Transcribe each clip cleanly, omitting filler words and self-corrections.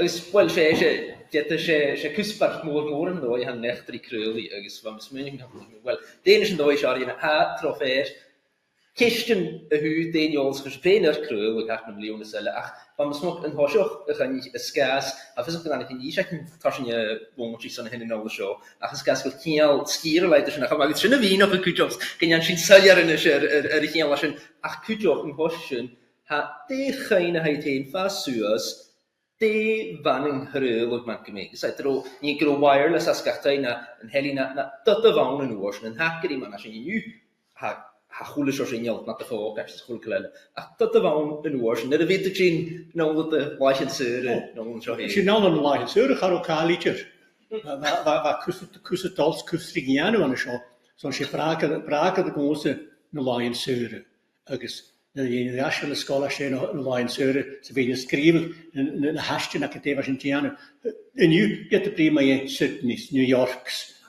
Agus well sé cúspart mór an dói han nechtri krúli agus van smuning well Danish an dói seáína ha troféir Kisten a hu déin jols gus péner krúil ag na miljoene selle ach van smok an hosioch a gan a skas a fi gan ik ní tarsinne wonchi san hin no show ach skas go kiel skierleiter nach mag sinnne wie op kujobs gen sin seljar in sin ach kujoch an hosin ha de geinheid heen fa suas de vanning hrul op man gemé. Seit er ni gro wireless as gartaina en helina na dat de van en oorsen en hakker man as nu ha goede sociaal na de voor as schoolklelle. Ach dat de van en oorsen. De weet zien nou wat de licensure nou zo heen. Je nou een licensure gaat ook kalietjes. Waar kussen tals kustrigiano aan de show. Zo'n je praten de grote licensure. Agus de nationale school zijn een licensure. Ze willen schrijven een hashtag academisch in Tiana. En nu get de prima in Sydney, New Yorks.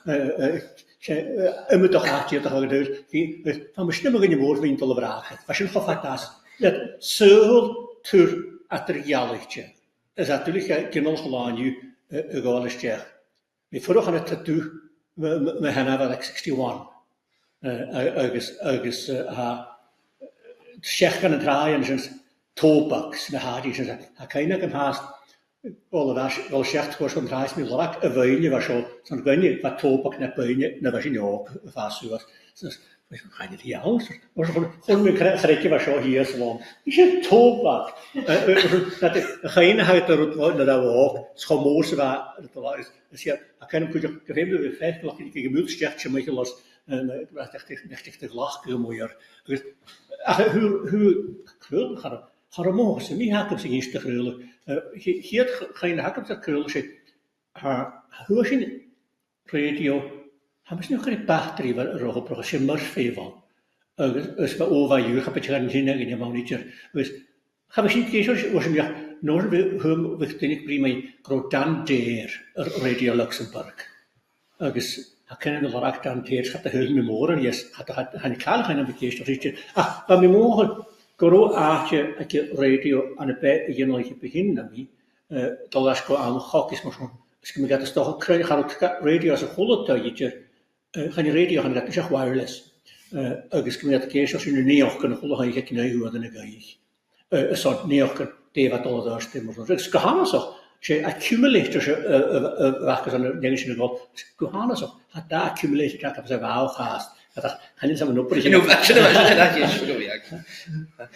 Toch had je toch gedaan. Van mijn stemmen in je woord wint alle vragen. Was je nog fantastisch? Dat zoveel tur materiaaltje. Dat is natuurlijk geen ongelaan nu een goalistje. We vorig aan het tattoo. We gaan naar 61. August Shechen en draaien zijn toebaks, de haartjes en zo. Keine kan haast. Wel shecht was van draais met lak, een wijnje was zo. Zo'n wijnje wat toebak naar wijnje, naar was je ook vast was. Dus we gaan niet hier anders. Was gewoon mijn kretje was zo hier zo. Is het toebak? Dat de geinigheid daarop dat we ook schomozen waren. Dat is. Dus ja, ik kan hem kunnen geven we vijf nog die gemütschertje met je los. En ik was echt te lachen mooier. Hoe gaat er morgen zijn? Wie haakt op zich eens te krullen? Hier ga je hakken op zich krullen. Hoe is je radio? Hebben ze nog geen batterie waar er op een simmers veel? Als we over je gaat gaan zien in je monitor. Dus hebben ze niet gezien als je me nog we denk prima grotan der Radio Luxemburg. Dus ik ken de larak dan der gaat de heel memoren yes had han kal gaan bekend of is maar we mogen gro aatje ek radio aan de je nog beginnen mi dat was ko aan gok is maar als je me gaat toch krijgen gaat radio als een golle tuitje gaan die radio gaan dat is wireless als je me dat keer als je nu niet kunnen golle gaan je knij hoe dan ik een soort neerken die wat al daar stemmen zo dus gaan zo je accumulator wacht aan de dingen in de gaan zo had daar accumulator dat ze wel gaat dat gaan ze maar nog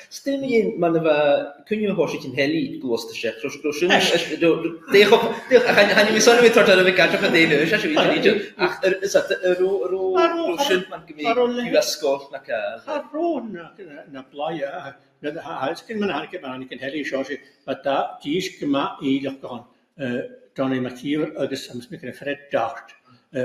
stel je man kun je hoor je heli gloster chef zo gaan je zo met dat we gaan van de neus als je weet ach is dat ro schön man gemeen die school na playa dat huis kan man kan heli charge maar dat die is gemaakt eigenlijk gaan dan in Makiever agus soms met een Fred dacht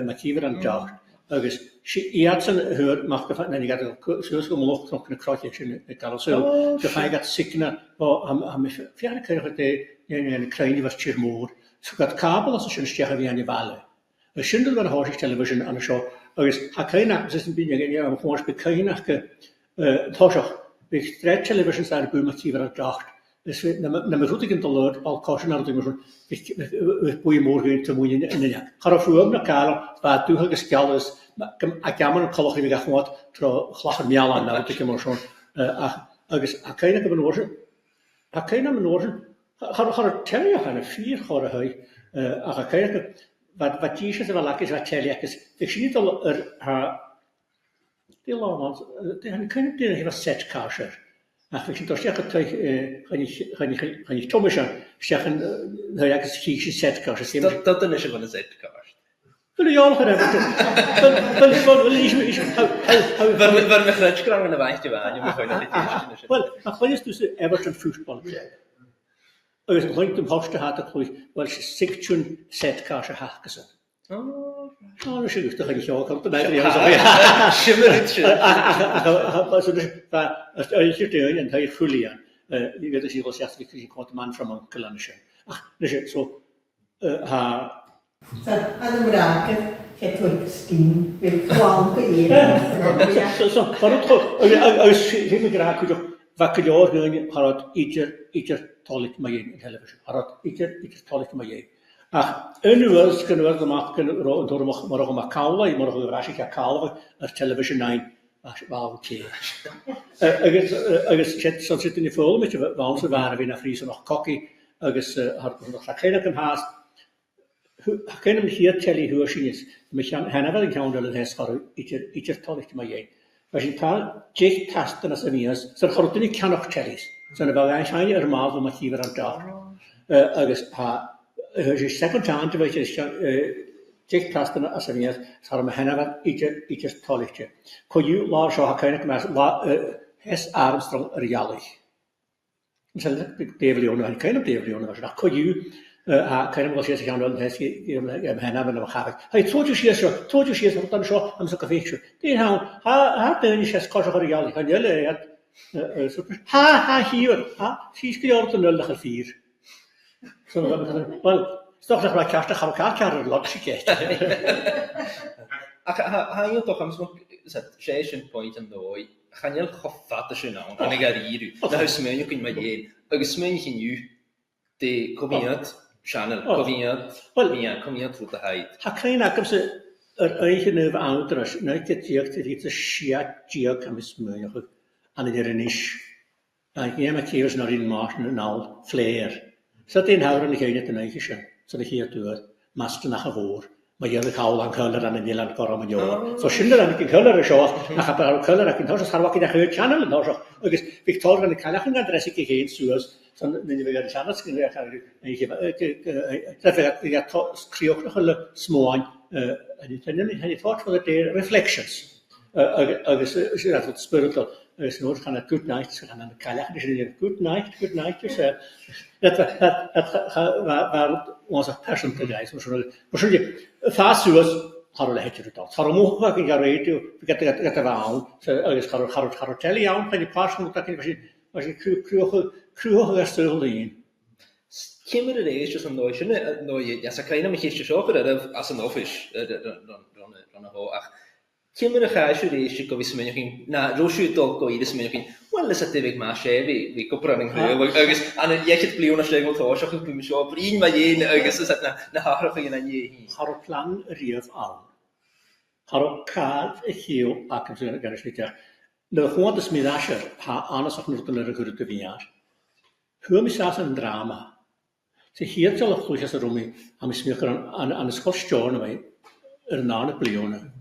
Makiever aan dacht agus Iatsen hoort mag gevat en ik had zo nog een krotje in de carousel de feit dat sikna am verder krijgen de een kleine was chirmoor zo dat kabel als een stjege wie aan die wallen een schindel van horse television aan de show agus hakena is een beetje ja gewoon bekijnig toch de stretch television zijn bij Makiever aan dacht dus na me goed ik in de lucht al caution aan het doen we boeien morgen te moeien en ja ga er voor naar kalo wat toe gestel is ik kan maar een kollig weer gaan tro glachen mial aan dat ik maar zo agus akena kan worden akena worden ga er tellen gaan 4 gaan hij akena wat je ze wel lekker wat tellen ik zie het al die land dan kan ik dit even set kasher ach ik toch zeggen ga je Thomas zeggen nou ja ik zie set kasher dat dan is er wel een set kasher wil je al hebben waar me grutsch krangen naar wijntje waan je moet wel maar gewoon is dus Everton voetbal als het link de hoogste had ik wel 16 set kasher hakken oh, dat is toch niet ook op de ja, schimmertje. Also das als je te en hij Julian. Die weet je wel zegt ik kwam man van Onkel Anne. Ach, dus het zo ha aan de raken het wordt steen wil kwam hier. Zo, maar het als je me graag Vakilor gyn harad idir tolik ma yin in television. Harad idir tolik ma yin. Ach, was kan we gemaakt door morgen kaula, morgen rasik kaula television 9. Wel oké. Agus chet so zit in die vol met je waans waren we naar Friese nog kokkie. Agus had nog geen kan haast. Kunnen we hier tellen hoe ze is. We gaan wel gaan dat het voor ieder tolik ma yin. Als je taal jecht tasten as amias, so chortyn ni can och chelis. So na fel ein maal van machiver aan dag. Agus je second time to je jecht tasten as amias, so ma henna ieder tolikje. Ko you law so ha kind mas Hess Armstrong realig. So Devilion en kind of Devilion was dat ko you kind of was je gaan wel Hess henna van de Hij told you she is wat dan zo am so kafeetje. Die ha ben je kos realig. Han jelle ha hier she's gehoord een 0-4. So wel toch nog maar kaart gaan elkaar logisch. Ha je toch eens zet station point en dooi. Gaan je gevat is nou en ik ga hier. Dat is mij ook in mijn jeen. Ik smijn je nu de community channel community voor de heid. Ha klein ik ze eigen nieuwe ouders. Nou ik het iets shit kan smijn aan de renish. Ik neem het hier naar in Martin en al flair. Zat in houden ik het eigen. So de hier doet master nach voor. Maar je hou lang color aan de Nederland koram en jo. So schinder aan de color show. Nach heb color ik in huis har wakkie de channel en zo. Ik is Victoria en kan ik adres ik geen suus. So dan we gaan channels kunnen we gaan ik dat we schreeuw nog een smoan en het thought for the reflections. Is dat spiritual is nooit gaan het good night gaan aan de kalach is een good night dus dat waar onze passion te guys maar je fast suus har le het dat har mo ga ik radio ik het wel so is har tell you aan die passion dat ik was ik kruog stil in Kimmer er is just een nooie ja ze kleine met je zo dat als een office dan ach Kimmer er ga je is je wist me ging na Roshi talk go is me ging wel is het ik maar we kopraning ergens aan je het pleona stegel toch zo ik me zo vriend maar je ergens is het na haar van je har plan rief aan har kaart ik heel ak zo gaan is niet de gewoon de smidasher ha anders nog nog een recruiter jaar hoe mis als een drama ze hier zal ook goed als er om aan smeer aan de schotstjorn wij na pleona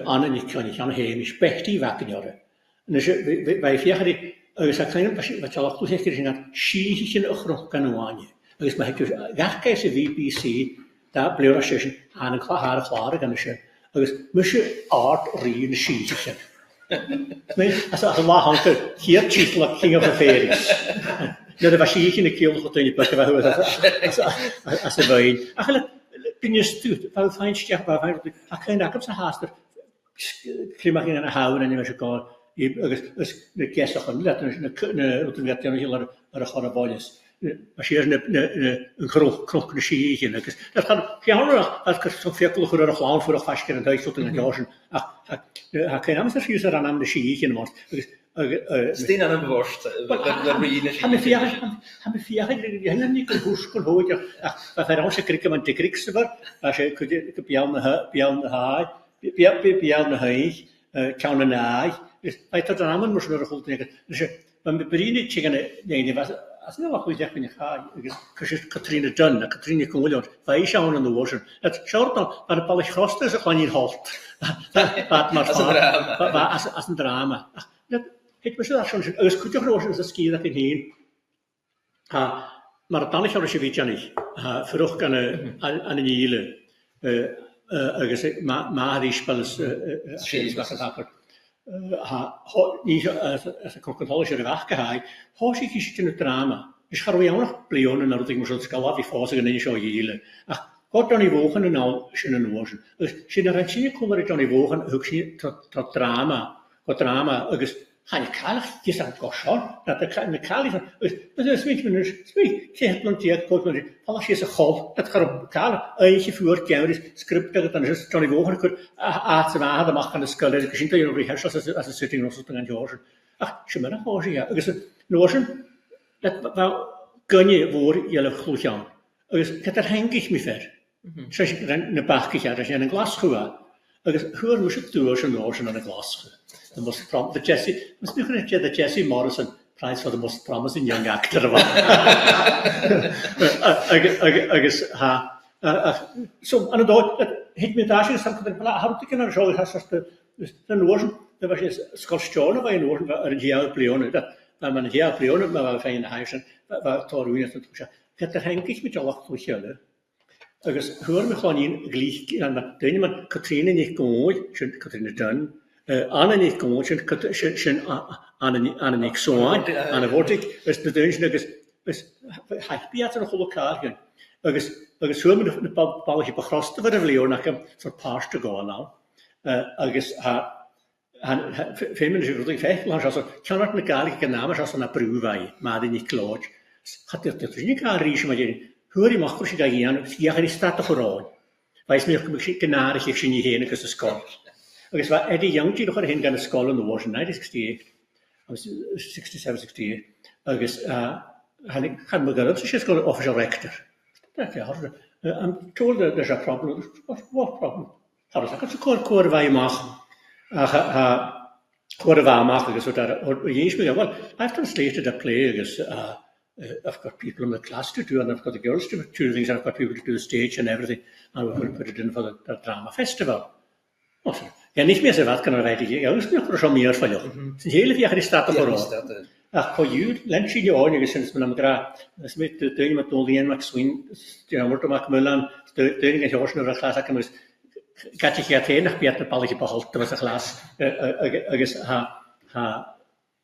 aan en ik kan heen is pechtig wakken jaren. Dus wij vieren die zijn kleine wat je al goed zegt is dat schietjes ook nog kan waanje. Dus maar dus gachtkijse VPC daar bleef session aan een klare kan je. Dus moet je art reën schietjes. Nee, als Allah hangt hier chisla king of affairs. Dat was schietjes in de keel goed in je pakken waar als ze wijn. Eigenlijk ben je stuurt. Waar fijn stijf waar fijn. Ik kan daar op zijn haaster. Klimach in een houden en je moet gaan. Dus de kerst gaan dat een werd dan heel erg gaan bolles. Als je een krok schietje. Dat gaat nog dat kan zo veel voor gaan voor vast in Duits tot in Jaarsen. Ach, geen anders is er aan de schietje maar. Steen aan een worst. Hebben vier die hebben niet goed gehoord. Ach, dat hij ons krikken met de krikste was. Als je kunt pian haai. Pian haai. Kan een haai. Dus bij dat namen moest er goed denken. Dus we beginnen tegen nee was als nou wat goed zeg ben ik ga. Dus Katrine Dunn, Katrine Koolhoorn. Wij schauen aan de wassen. Het schort dan aan de Paul Groste ze gaan hier halt. Wat maar als een drama. Het was dat schon als goed groß das ski dat heen. Maar dan is er je weet ja niet. Vroeg kan aan een hele gezegd maar die spels is wat dat niet als een controle weg gehaald. Hoe zie je het in het drama? Dus gaan we ook nog pleonen naar dat ik moest scala die fase in je hele. Wat dan die wogen en al schönen wogen. Dus generatie komen dan die wogen ook zien tot drama. Wat drama ga je kalig je zegt koshon dat de kalig dat is niet geen planteerd kort als je ze golf dat gaat op kalig eentje voor camera's script dat dan is Johnny Wogen aan te maken mag kan de skala de gezien dat je nog rehearsals als een sitting of zo dan George Ach, sy'n mynd â hosi ia. Agus nosin, gynnu fôr i alw chlwchian. Agus gyda'r hengich mi fer. Sres na bachgich ar ys yn glas chwa. Agus hwyr mwys y dŵr sy'n nosin yn y glas chwa. The Jesse Morrison Prize for the Most Promising Young Actor. Agus so, an y dod, hyd mi da sy'n samtyn, hawdd ti'n ar siol has the notion, the was is scorstione by notion ar y diawl blion, mae'n y diawl blion, mae'n fein haisen, mae'n torwyn at y twysio. Gyda'r hengich mi jolach twysio. Agus hwyr mi chloni'n glich, dyn ni'n Katrina nicht gwy, sy'n Katrina Dunn, Anna nicht gwy, sy'n Anna nicht soan, Anna vortig, ys dyn sy'n agus, haithbi at yn y chwlwcar hyn. Agus hwyr mi'n bawch i bachrosta fod y flion ac am sort past y gol naw. Agus fe'n mynd i'n rwyddig ffech, lan sias o, canwart na gael i gynam sias o'n a brwfau, maad i'n i glod. Chadir, dwi'n i'n cael rhys yma dyn, hwyr i machwr sy'n gael ian, sy'n gael i stad o chwrôn. Faes mi'n gynar i chi sy'n i hen agos ysgol. Agus fa Eddie Young ti'n ochr hyn gan ysgol yn oes yn 1968, 67-68, agus han mygyrodd sy'n ysgol official rector. I'm told that there's a problem. What problem? Harus akan sekolah kurva mach, kurva mach. Well, I've translated a play. I've got people in the class to do, and I've got the girls to do things. I've got people to do the stage and everything, and we're going to put it in for the drama festival. Ja, nicht mehr so weit kann er weiter gehen. Ja, ist mir auch schon mehr verloren. Es sind hele vier die Stadt verloren. Ach, koju, lenchi die Ohren, sind wir am Gra, das mit der Ding mit Dolien Max Swin, die haben wir doch Müllern, der Ding ich auch schon über Klasse kann muss. Gat ich ja nach Bert Ballige behalten, was Glas.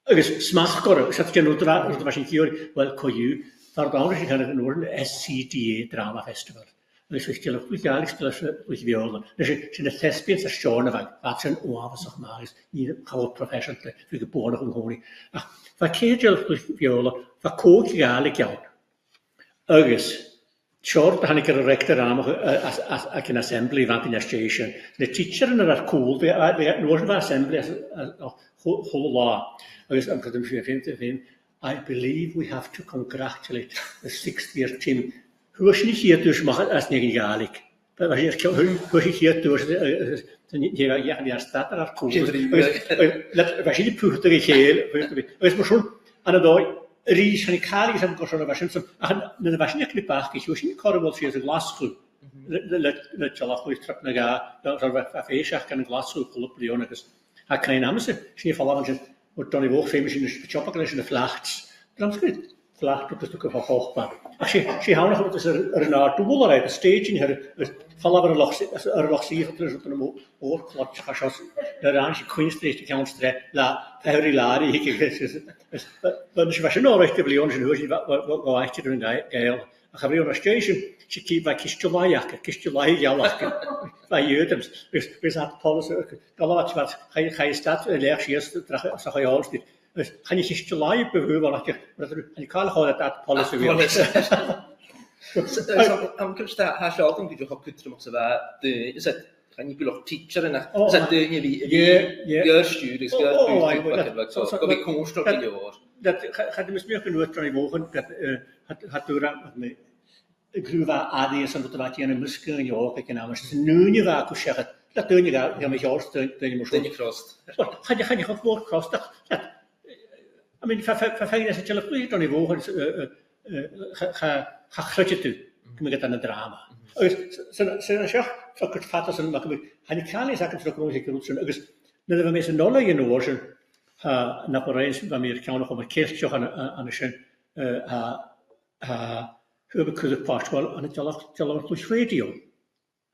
Agus smach gor, ich hatte nur dra, das war schon hier, weil koju, war da auch ich hatte nur ein SCDA Drama Festival. Dus ik stel op jaarlijks dus violen. Dus zijn de thespians als schoon van wat zijn oaven zeg maar is niet groot professional voor geboren en gewoon. Ach, wat keer je dus violen, wat kook je eigenlijk jou? Ergens, short dan ik er rector aan als een assembly van een station. De teacher en dat cool, we nooit een assembly als whole law. Ergens, ik had hem vinden. I believe we have to congratulate the 6th year team. Hoe is niet hier dus mag als niet gaalik. Hoe is hier dus je staat er cool. Was je die puchter geheel. Is maar schon aan de dag ries van ik haal is hem kosten was hem. Dan was niet knipach. Ik was niet korrel voor zijn glasgroep. Let je lach trap naar ga. Dan zal we feestdag kan een glasgroep op Leon. Hij kan namen ze. Zie vallen van wordt dan die hoog famous in de chopper in de vlachts. Dan is goed. Vlacht op de stukken van hoogbaar. Als je houdt nog wat is er naar dubbel rijdt, stage in her, vallen we er nog zie je terug op een oorklotje, als de raantje Queenstreet, de Countstreet, la Ferrilari, dan is je nog recht te blijven, en hoe je wat echt je doen geil. Ik heb hier een station, je kiest bij kistjelaai jalak, bij jeugdems, we zaten Paulus, dat wat ga je staat leeg eerst, zag je alles dit. Ga je kistjelaai behoeven, dat je kan gewoon dat policy weer. Am kunst daar haast altijd die toch kunt er maar de is het gaan je nog teacher en is het de je studies zo kom ik constant in je dat gaat dus meer genoeg van die wogen dat had door ik geloof dat ADS en dat wat je in een muskel in je hoofd ik naam is nu niet waar ik zeg dat doe je daar ja met je hoofd dat je moet je crossed ga je gewoon voor crossed I mean, verfijn is het zelf niet aan die wogen ga grutje toe kom ik het aan het drama zijn zeg zo kort vatten zijn maar hij kan niet zeggen dat ik nog zijn dus dat we met z'n allen in oorzen naar Parijs waar we kan nog om een kerstje aan de schijn hebben kunnen paswel aan het jalach plus radio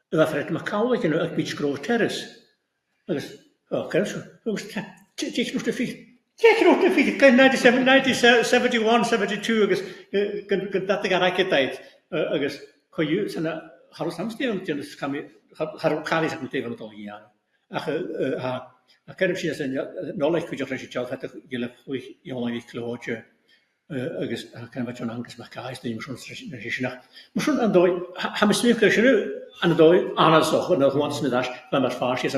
dat verret maar koud dat je een beetje groot terrace dus oké zo het moest de fiets Kijk nog de fiets, 1971, 72, kan dat ik aan tijd. Kan je zijn harus samstemmen, dus kan ik meteen van het al jaren. Ik ken hem zien nodig kun je als je zelf het je lang klootje. Ik kan wat je angst maar kaas die misschien naar. Misschien aan dooi, hebben ze meer kunnen aan dooi aan zo, en dan gewoon met dat van maar vaars is.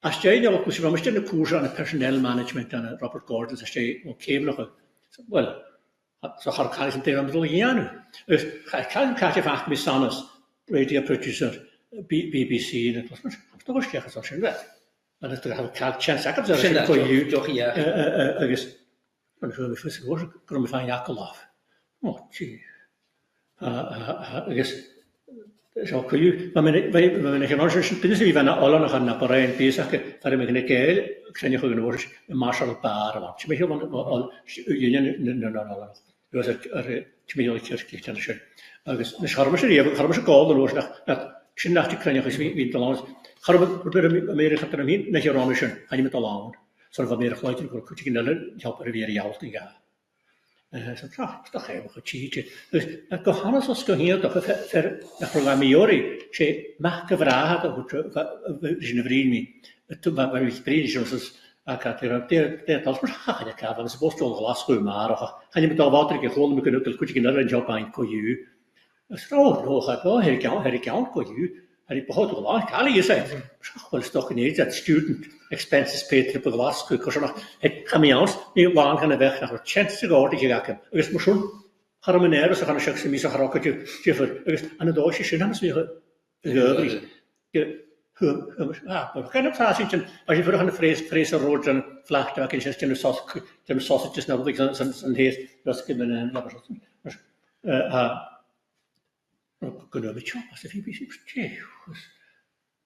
Als jij nou ook misschien wel een koers aan het personeel management aan Robert Gordon, als jij ook nog wel, zo kan ik het tegen bedoel ik nu. Dus ik kan een kaartje vaak met Sannes, radio producer, BBC, en dat was toch eens zeggen zo schön weg. En dat er had chance ik heb zo voor je toch ja. Ergens, dan zullen we first horen, komen van Jakelaf. Oh, gee. Ergens. Zo kun je, maar mijn genootjes, toen ze van alle nog aan Napoleon bezig, daar ben ik keel, ik zei je gewoon woord, Marshall Bar, want je bent gewoon al, je was er, je bent al kerkelijk dan schön. Dus de scharmische kool, dan was dat, ik dacht ik kan je gezien wie te lang, scharmen proberen meer gaat er niet, met je ramischen, ga je met al aan, zo van meer geluiden, ik moet je knallen, je hebt er weer jou te gaan. Zo, toch even goed cheatje. Dus ik ga Hannes als ik hier toch ver naar programmeren. Ze mag gevraagd dat is een vriend mee. Toen waar we spreken zoals ik had het als maar ik had ze best wel glas maar ga je met al water gewoon met een kutje naar een job aan kon je. Zo nog ik wel herkant kon je. En ik begon toch lang kan je zeggen. Wel is toch niet dat student expenses paid op glas kost nog het kamions niet lang gaan weg naar chance te gaan die gaan. Dus maar schon harmonieer zo gaan ze ook mis harokje voor. En de doosje zijn dan weer geurlig. Maar kan het pas zien als je voor een vrezen rood en vlag dat je de sausages nou dat zijn heet dat ik ben kunnen we het als de BBC.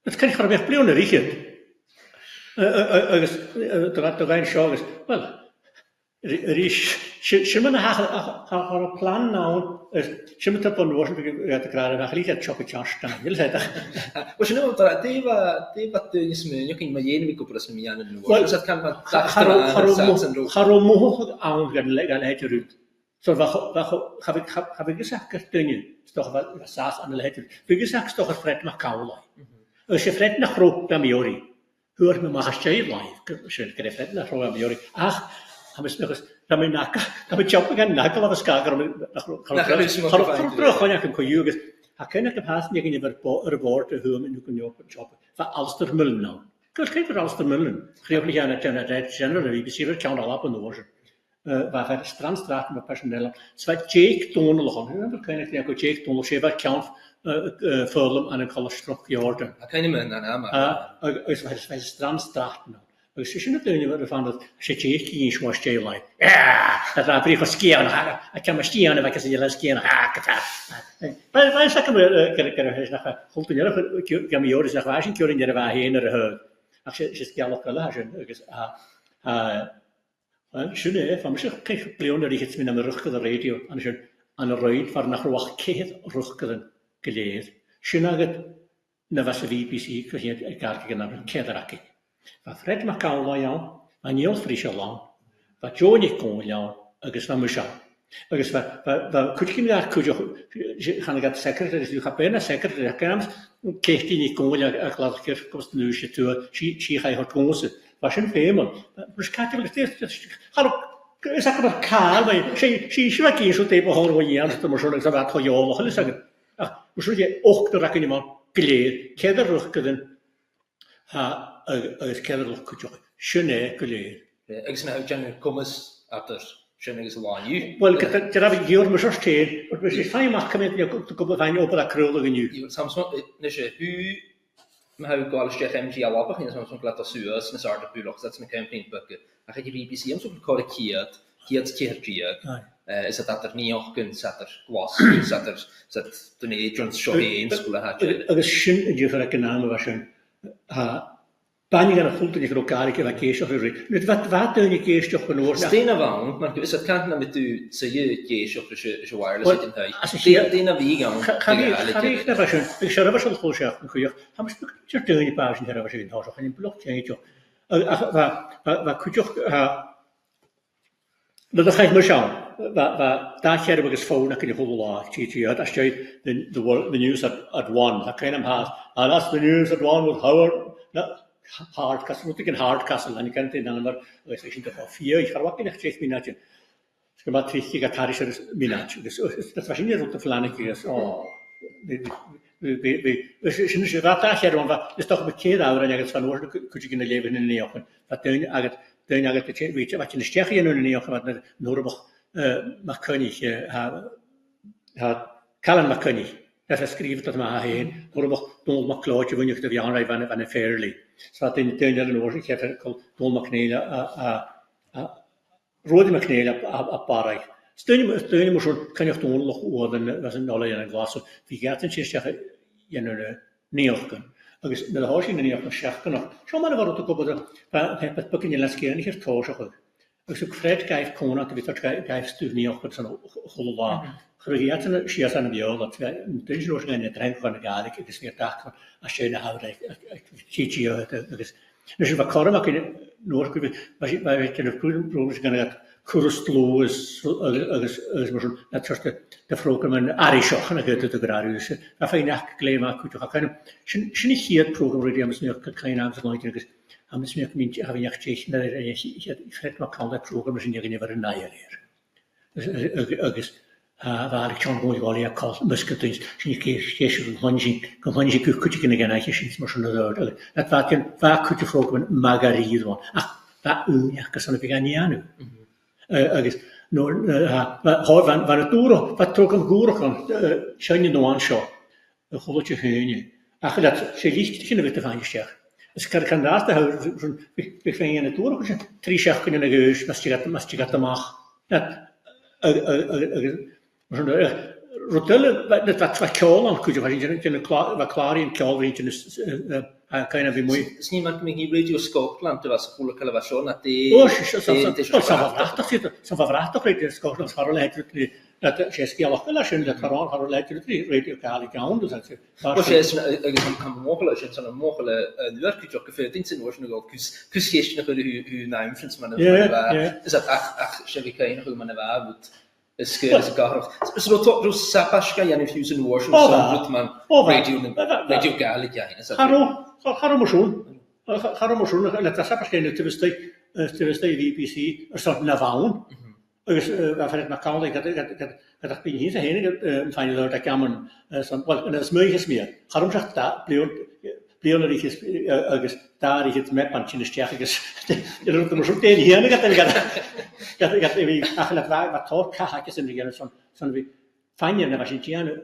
Dat kan ik gewoon weer blijven richten. Er een show is. Wel, je moet een plan nou. Je moet op een woord te krijgen. Dan gelijk het chocolade staan. Je weet dat. Was je nou dat die wat is me. Je kan maar je niet kopen als me aan het doen. Dus dat kan maar. Waarom mogelijk aan gaan het eruit. Zo wat heb ik gezegd kartje. Toch wat saas aan de letter. Wie gezegd toch een fret naar kaula. Als je fret naar groot dan Miori. Hoor me maar je live. Schön krijg fret naar groot Miori. Ach, hebben ze nog eens dan mijn nakken. Dan met choppen gaan nakken of skaker naar groot. Terug gaan je kan jugen. Ken ik het haast niet in je woorden hoe men nu kan je op choppen. Van Alstermullen nou. Kijk voor Alstermullen. Greep aan het general wie bezier kan al op en door. Waar het strandstraat met personeel. Zwaar Jake Tonel gaan. Dan kan ik niet Jake Tonel schrijven. Count film en een cholesterol jorden. Dat kan je me dan aan. Is waar strandstraat nou. Dus je ziet het nu van dat je Jake in zo'n stijl. Ja, dat was pretty goed skiën. Ik kan maar skiën en ik kan je les skiën. Maar ik zeg maar, goed in je kan me jorden zeggen waar je in je waar heen naar huid. Als je skiën ook wel schön, van mij kijk ik pleon dat ik het met een rug de radio aan een ruit waar naar wacht keer ruggen geleerd. Schön dat het na was de BBC kreeg ik kaartje naar een kederakje. Van Fred McCall jou, van Neil Frischer lang, van Johnny kon jou, ik van Michel. Ik is van kutje daar kutje gaan ik secretaris nu gaat bijna secretaris kamers kreeg die niet kon jou ik laat keer kost nu je toe zie ga je het konsen. Was een hemel. Dus kijk je steeds. Hallo, is dat maar kaal, maar zie wat je zo te behoren wat je aan het maar zo ik wat gewoon jou nog zeggen. Ah, moet je ook de raken iemand kleed. Keder rug kunnen. Is keder rug kunnen. Schöne kleed. Ik snap dat je komens achter. Schöne is lang nu. Wel, ik heb hier maar zo staan. Maar we zijn fijn maar kan je ook te komen van je op dat krullige nu. Je soms niet je maar heb ik al eens MG al op en soms laat dat zuurs een soort bureau dat een campaign bukken. Dan ga je BBC om zo gecorrigeerd, is dat er niet ook kunt zetten was, zet toen je Jones show in school had. Het is schön je voor een naam was een Pan je gaan goed in je elkaar ik wat kees of nu wat doen je kees toch genoeg. Stenen wang, maar is dat kan dan met u ze je kees of je wireless in huis. Stenen wie gaan. Ga ik naar was ik zou wel zo goed zeggen kun je. Gaan we spelen je je pauze hier was in huis of in blockchain. Wat kun je dat ga ik maar schauen. Daar hebben we gesproken, dat kun je goed laten. Als je de news at one, dat kan je hem haast. En als de news at one with Howard, Hardcastle, moet ik een Hardcastle, en ik ken het dan maar, ik zeg toch al 4, ik ga ook in 6 minuutjes. Ik heb 3 gitarische minuutjes. Dus dat was niet rond de Vlaanderen. sin sé bheit chearún is doch be céad ára agus fan uair chuide gin na léhann na néochan. Tá duine agat víte wat in stechaí anú na néochan wat na nórbach mac cynnig Callan mac cynnig. Dat is skrivet dat ma heen, nórbach Donald mac Claude bhuineach do bheanra van a fairly. So duine an uair chefer Donald mac Néile Rodi mac Néile a baraich. Steun moet zo'n kan je toch nog worden, was een alle in een glas. Wie gaat het zeggen? Je nu neerken. Dus de huis in de neerken zeggen nog. Zo maar wat ook op de het begin je les keer niet het toeschouwen. Dus ik vreet kijf kon dat we dat kijf stuur neerken zo'n golva. Geregeerd zijn schier zijn bij dat we dus nog geen drank van de gaalik. Het is weer dag van als je de houden. Ik zie je dus wat kan maar kunnen noord wij weten de problemen gaan Curstlo is maar net zoals de vroeger men Arishoch en het de graduus. Dat fijn echt klein maar goed. Ik kan niet hier het programma die hebben ze geen naam van nooit. Hebben ze niet hebben je gezegd dat ik het maar kan dat programma zijn hier never een naaier. Dus waar ik zo'n mooi wel ja kost musketins. Zie ik kan hanji kuchje kunnen gaan als je maar zo'n dat. Het vaak kuchje programma Margaride van. Dat ja kan ze niet gaan. Agus van het toer wat trok een goer kan schijnen de aanschouw een golletje heunje ach dat ze licht kunnen we te van je zeg dus kan daar te houden zo'n begin in het toer drie zeg kunnen een geus mas je gaat mag dat zo'n rotelle dat wat kool aan kun je in wat klaar in kool weet je kan je mooi is niemand meer hier Radio Scotland was cool kala was zo dat som vervrachtig Radio Scotland har leidt dat je al wel als je dat har leidt Radio Gaelic dus dat was je kan mogelijk als je zo'n mogelijk werkje ook geveerd in zijn woorden ook kus nog hoe naam vindt man is dat ach je kan nog man waar moet is gar so to sapashka yani fusion worship so man radio Gaelic ja is dat Harmosoen, dat is waarschijnlijk te BBC, er staat Navaun. Dus waarvan het maar kan, dat ik hier zijn heen, van je dat kan wel, dat is mogelijk meer. Waarom zegt dat? Bleon is daar het met pandje sterkjes. Je doet hem zo tegen hier, dat ik eigenlijk wat tot kaakjes in de zo'n wie fijn je was je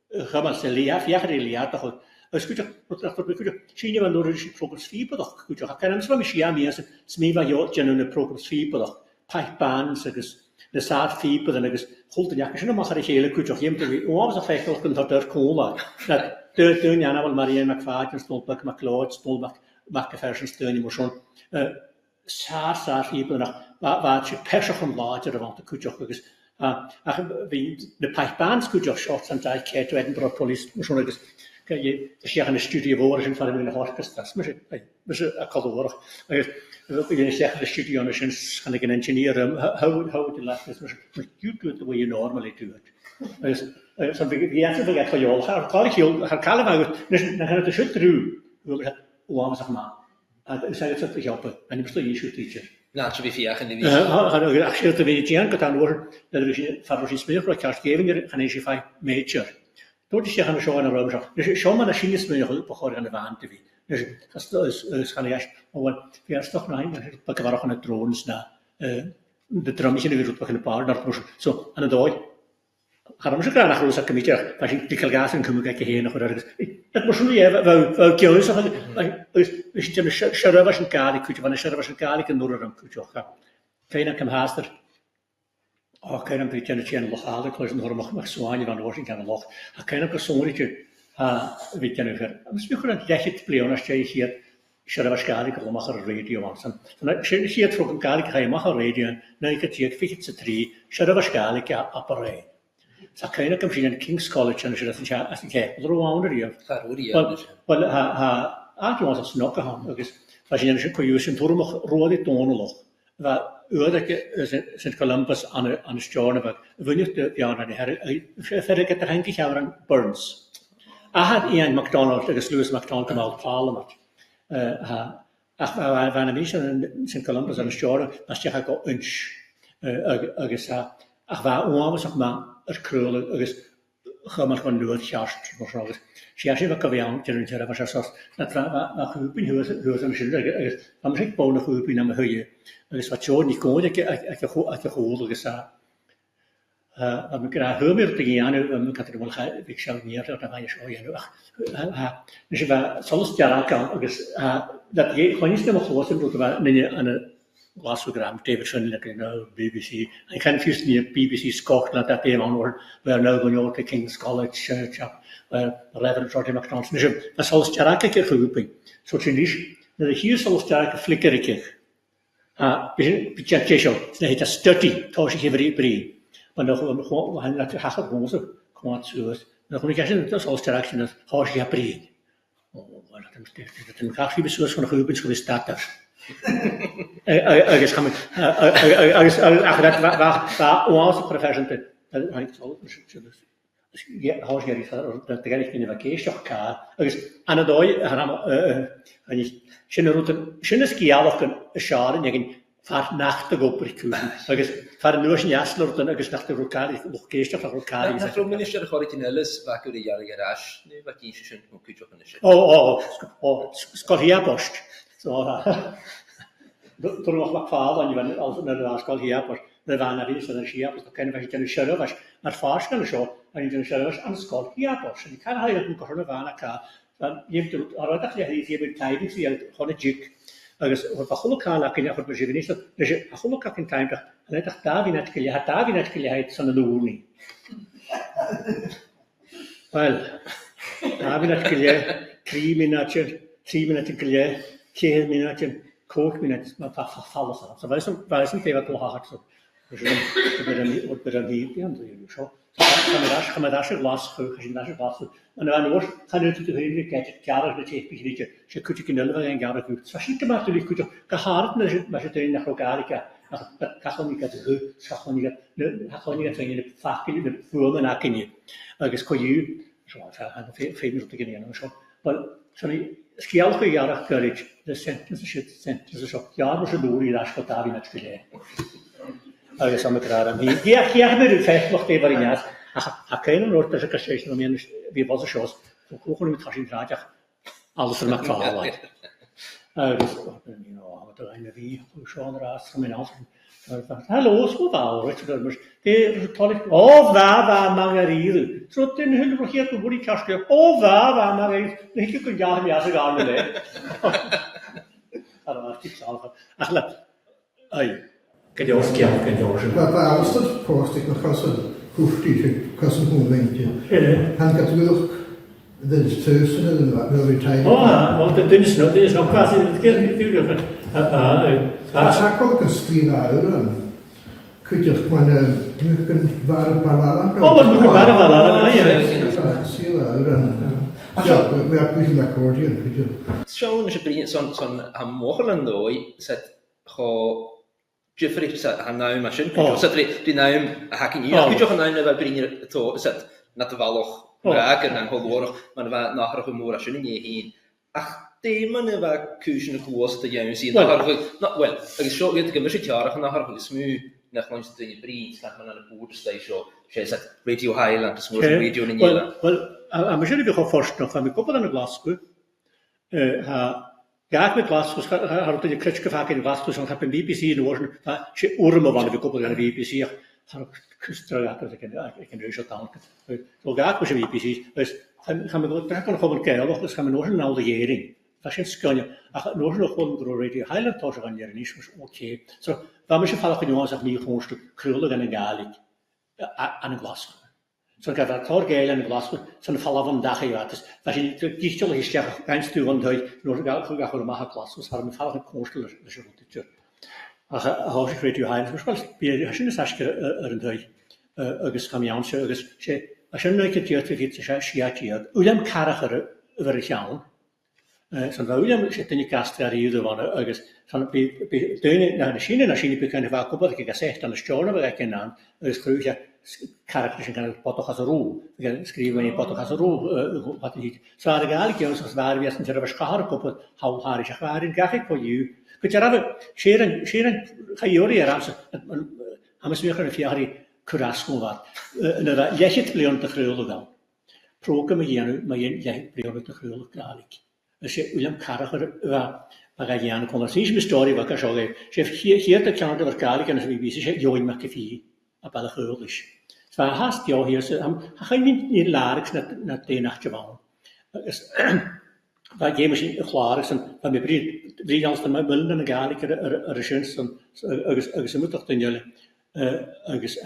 gaan ze leer, ja toch. Als goed dat zie je wel door de programma's vierbedag goed je kan hem misschien meer smeeva je een programma's vierbedag pijpbaan dus de zaad vierbedag en dus goed en ja als je nog maar hele goed je hem te wie was dat eigenlijk kan dat er komen dat de ja nou Maria McFadden stond met Claude stond met version steun maar zo'n zaad vierbedag waar je persig van later want de goed je dus de pijpbaan goed je shots en daar kijkt we Edinburgh Police maar zo'n kan je zeggen een studie worden van een orkest maar een cadeau we willen zeggen de studie aan gaan ik een engineer how to last is maar you do it the way you normally do it dus zo we gaan vergeten van jou haar kalm dan gaan het dus terug hoe zeg maar ik zeg het helpen en ik ben een teacher nou wie vier in de week ik zeg het weet je kan dan worden dat er van meer broadcastgeving gaan is je major Tot je gaan zo aan de room dus zo maar machines ben je begonnen aan de waan te wie dus dat is gaan je maar we is toch nou pakken we ook een drones na de drumje die we beginnen paar dat zo aan de dag gaan we zo graag naar rosa comité als je die kalgaas en kom ik heen nog dat moet je wel kunnen zeggen is het een scherwas en kali kun je van een scherwas en kali kan door een kun je gaan fijn kan haaster kan een beetje een lokaal, ik was nog maar zwaar van Washington en log. Kan een persoonlijke, weet je nu ver. Misschien gewoon een legit pleon als je hier, je waarschijnlijk al mag een radio aan. Dan als je hier vroeg een kaart, ga je mag een radio. Dan ik het hier, ik vind het drie, je waarschijnlijk ja apparaat. Zo kan je misschien in King's College en als je dat niet als ik heb, er wonder je. Wel, je was het nog gaan. Als je een koeien door mag rode tonen log. St. Columbus aan de Stjornebak. We nu ja naar de her. Verder get er henk ik aan Burns. Had Ian McDonald, dat is Lewis McDonald from Old Parliament. Van een beetje in St. Columbus aan de Stjornebak, als je gaat eens. Waar was zeg maar het krullen. chymach van nuad chast, maar zo. Siasi wat kaviaan, ten uitere was zoals dat we groepen huis aan de dan ik bouwen groepen naar mijn huie. Dus wat zo niet kon, ik gehoord gezegd. Want we krijgen heel meer tegen Janu, we hadden wel ik zou meer dat dan je zo Janu. Dus we soms jaren kan, dus dat je gewoon niet meer gehoord hebt, dat we aan een glasprogram, televisie, BBC. Ik kan niet meer BBC Scotland dat een ander, we nu gaan naar King's College, Reverend George McDonald. Dus dat soms jaren kan geroepen. Zo zie je, dat hier soms jaren flikkeren. Beetje zo, dat heet dat study, toch je even die. Maar we gaan dat haast gewoon zo, kwaad zoals. Dan kom ik eens dat als straks in het huis je breed. Dat een graag wie bezoekers van de groepen geweest dat daar. Gaan we, dat onze profession te, dat hangt zo. Dus je huis je niet dat de gelijk in de vakantie elkaar. Aan het dooi gaan je schöne skiaal kan scharen je vaar nachtig op recruiten. Vaar nu een jasler dan nach de lokale locatie van lokale. Dat is minister de originales waar kun je jaren garage nu wat je schön moet je op een schön. Scotia post. Zo. Toen nog wat vaal en je bent als naar de Scotia post. We waren naar binnen de Scotia post. Dan kennen we je schöne was. Maar vaar kan zo. En je schöne was aan Scotia post. En ik kan hij ook nog een van elkaar. Dan je hebt er dat je hebt tijdens je gewoon een jig. Dus wat geluk kan laten je voor de minister. Dus je geluk kan in tijd. En dat daar net gelieheid van de loering. Wel, daar net gelieheid 3 minuten gelieheid 10 minuten kort minuten maar vallen zo. Zo was een veel te hard zo. Dus we beginnen hier te doen zo. Gaan we daar glas gaan daar glas. En dan wordt gaan we het hele kijken jaren dat je beetje je kunt je kinderen en jaren goed. Zo ziet het maar natuurlijk goed. Gehaald maar je erin naar elkaar. Dat kan niet het gewoon niet in de vaak in de vormen na ken je. Dus kon je zo aan veel minuten kunnen zo. Maar sorry skialge jaren courage. De sentence zo. Ja, we zullen door hier als wat daar in het geleden. Dus aan elkaar aan hier. Ja, hebben we vijf nog twee varianten. Geen woord dat ik er steeds nog meer wie was er zo. Zo gewoon met gaan draadje. Alles er maar klaar ligt. Dus wat er een wie zo raast van mijn hand. Hallo, zo wel, weet je dat maar. Die tolle. Oh, waar Margaride. Zo ten hulp hier te worden kastje. Oh, waar Margaride. Ik kan ja meer zo gaan nee. Dat was iets anders. Ach, ai. Kan je ook kijken, kan je ook. Maar als dat post ik nog als kassen momentje. Han gaat terug. Dat is tussen en dan wil je tijd. Want dat is nog quasi het keer natuurlijk. Als ik ook een €3 kun je gewoon een ware balala. Wat moet je ware balala? Ja. Ja, we hebben een accordeon. Zo is het zo'n mogelijk dooi zet gewoon Jeffrey zet han nou machine. Zet die nou hakken hier. Kun je gewoon nou wat brengen to zet net de walog. Raken en gehoord, maar we nachher gemora schön nie heen. Ach, die man war kuschen groß te jou zien. Nachher wel, ek is so weet ek mis jare nachher gesmu nach ons te in Bries, dat man aan de boordstation. Sy sê Radio Highland, dis mos radio in Nederland. Wel, maar jullie gaan vast nog van mijn koppel aan de Glasgow. Ja, met Glasgow had ik kritisch vaak in Glasgow, zo heb ik BBC in Oorzen, je orme van de koppel aan de BBC. Kuströgat ik kan dus ook danken. Zo gaat met de BBC. Dus gaan we ook trekken nog een keer, dus gaan we nog een allegering. Dat is kan je. Nog gewoon door Radio Highland toch gaan jaren is oké. Zo, waar moet je vallen van jongens af niet gewoon een stuk krullig en galig aan een glas. Zo kan dat toch geil aan een glas. Zo'n vallen van dag je wat. Dus als je niet die stil is ja, kan sturen dan nog ga gewoon maar glas. Dus hebben we vallen een konstel dus je moet het. Als ik Radio Highland was wel bij als je een sasje een dag agus chamiaanse agus sé a sin ag tíart fi sé siatíad. Ulam carachar ver chean. San bhfuilm sé duine castraíú bhana agus san duine na Síine becanna bh cuppa ag secht an na steána bh ag cenán agus cruúte carachar sin gan potochas a rú, scríbhaí potochas a rú wat hí. Sa a gála ceann as bhar bhías an tar bh scahar cuppa háháir a chháir gachaigh poiú. Go te rabh sé an chaúí ar amsa hamas mé an fiáí Curasco wat. En dat lecht blion te gruwelen wel. program mae ein briod de chwil galig. As William Carragher va gael kon sy'n mi stori va ka shoge. Chef hier de kan de galig en wie se Join McAfee a bal chwil is. Swa hast jo hier se ha geen nie larix na de nacht gewan. Waar je misschien klaar is en van mijn vriend als de mullen en de galig er is en ergens moet toch dan jullie ergens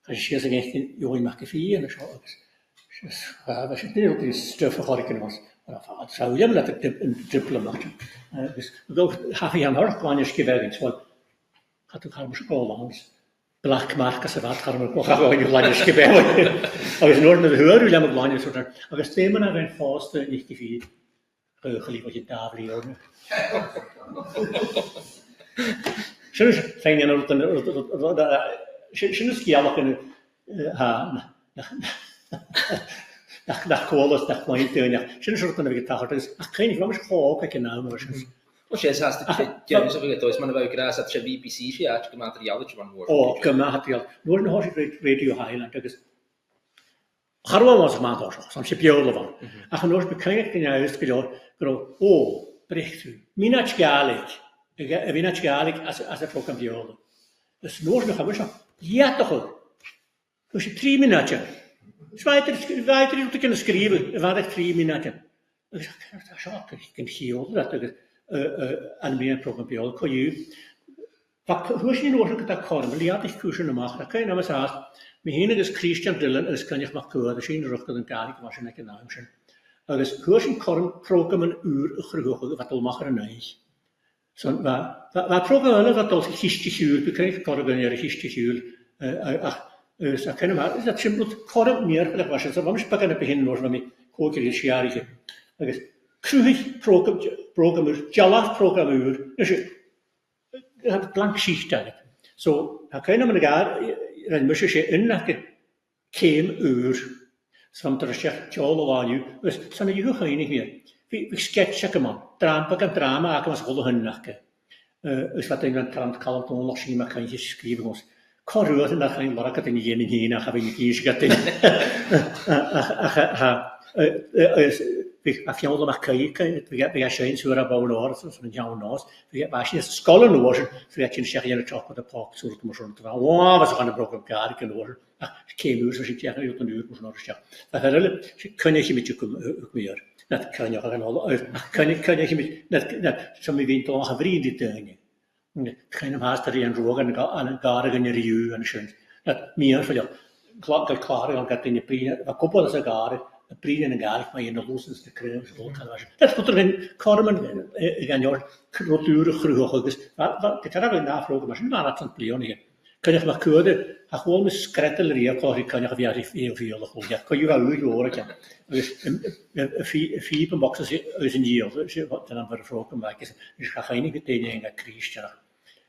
als je zegt echt Join McAfee en zo ergens was het niet altijd stoffen gelijk was maar zou je dat ik een triple maken dus ook heb je aan haar kwam je gewerkt want had ik haar misschien al langs Black mark as wat gaan we nog gewoon je langs gewerkt als nooit met hoor hoe lang langs zo dan als thema naar een vaste niet gevierd geliefd je daar leren. Soms zijn je nou soms kialak kunnen nach kolas nach kleinteunig. Soms wordt dan weer tacht dus geen niet waarom gewoon ook naam was. Och es hast du ja so viel da ist man aber gerade hat BBC ja hat Material schon worden. Oh, Material. Nur noch Radio Highland das Harwa was maar toch, soms je piolen van. Ach nooit bekend in huis gedaan. Oh, bericht u. Minach galig als het ook een piolen. Dus nooit nog hebben we ja toch. Dus je 3 minuten. Weiter om te kunnen schrijven. Wat ik 3 minuten. Ik zeg, ik kan hier dat ik aan mijn programma piolen kan je. Hoe is je nooit dat kan? Maar die had ik kussen maken. Dat kan je nou maar zeggen. Mijn is Christian Dillon, dus kan je maar kunnen. Dat is een rug dat een kaart was en ik een naam zijn. Dus hoe is je kan programma uur gehoord wat al maken een eind. Zo, wat programma wat al 60 uur bekrijgt, kan ik een 60 uur. Dus dat kunnen we. Is dat simpel? Kan meer gelijk was het. Zo, waarom sprak ik beginnen nog met koken is jarige. Dus kruig programma, jalaf programma uur. Dus je hebt blank schicht eigenlijk. Zo, dan kunnen we elkaar. Dan moest je innakken keem uur. Van de recht tjolo aan je. Dus zijn je geen niet meer. We sketchen man. Drama maken we scholen innakken. Dus wat in een trant kalm toen nog zien maar kan je schrijven ons. Korruut en dat geen market in je heen. Dan gaan we niet eens gaan. Af jou dan maar kijken. We gaan zijn zo naar bouwen hoor. Zo van jou naast. We gaan als je scholen hoor. We gaan zeggen je toch met de pak zo dat maar zo te wel. Wow, we gaan de broek op kaart kunnen hoor. Geen uur, zoals ik zeg, je een uur moet nog eens. Dat kan je met je meer. Dat kan je gaan al. Kan je met dat zo'n wind al een vriend die tuin. Geen haast er een roog en een garig in je rieu en zo. Dat meer van jou. Klaar dan gaat in je prien. Wat koppel is een garig. Een prien en een garig, maar je nog los is de kreeg. Dat moet er een karmen gaan jou cultuur groeien. Dus dat kan wel navragen, maar ze maar dat van pleonigen. Kan je maar kunnen, gewoon met skrettelerier kan je weer veel goed. Ja, kan je wel uur horen. Dus een fiepenbox is een jaar, wat dan voor vroegen maken. Dus ik ga geen meteen in dat Christen.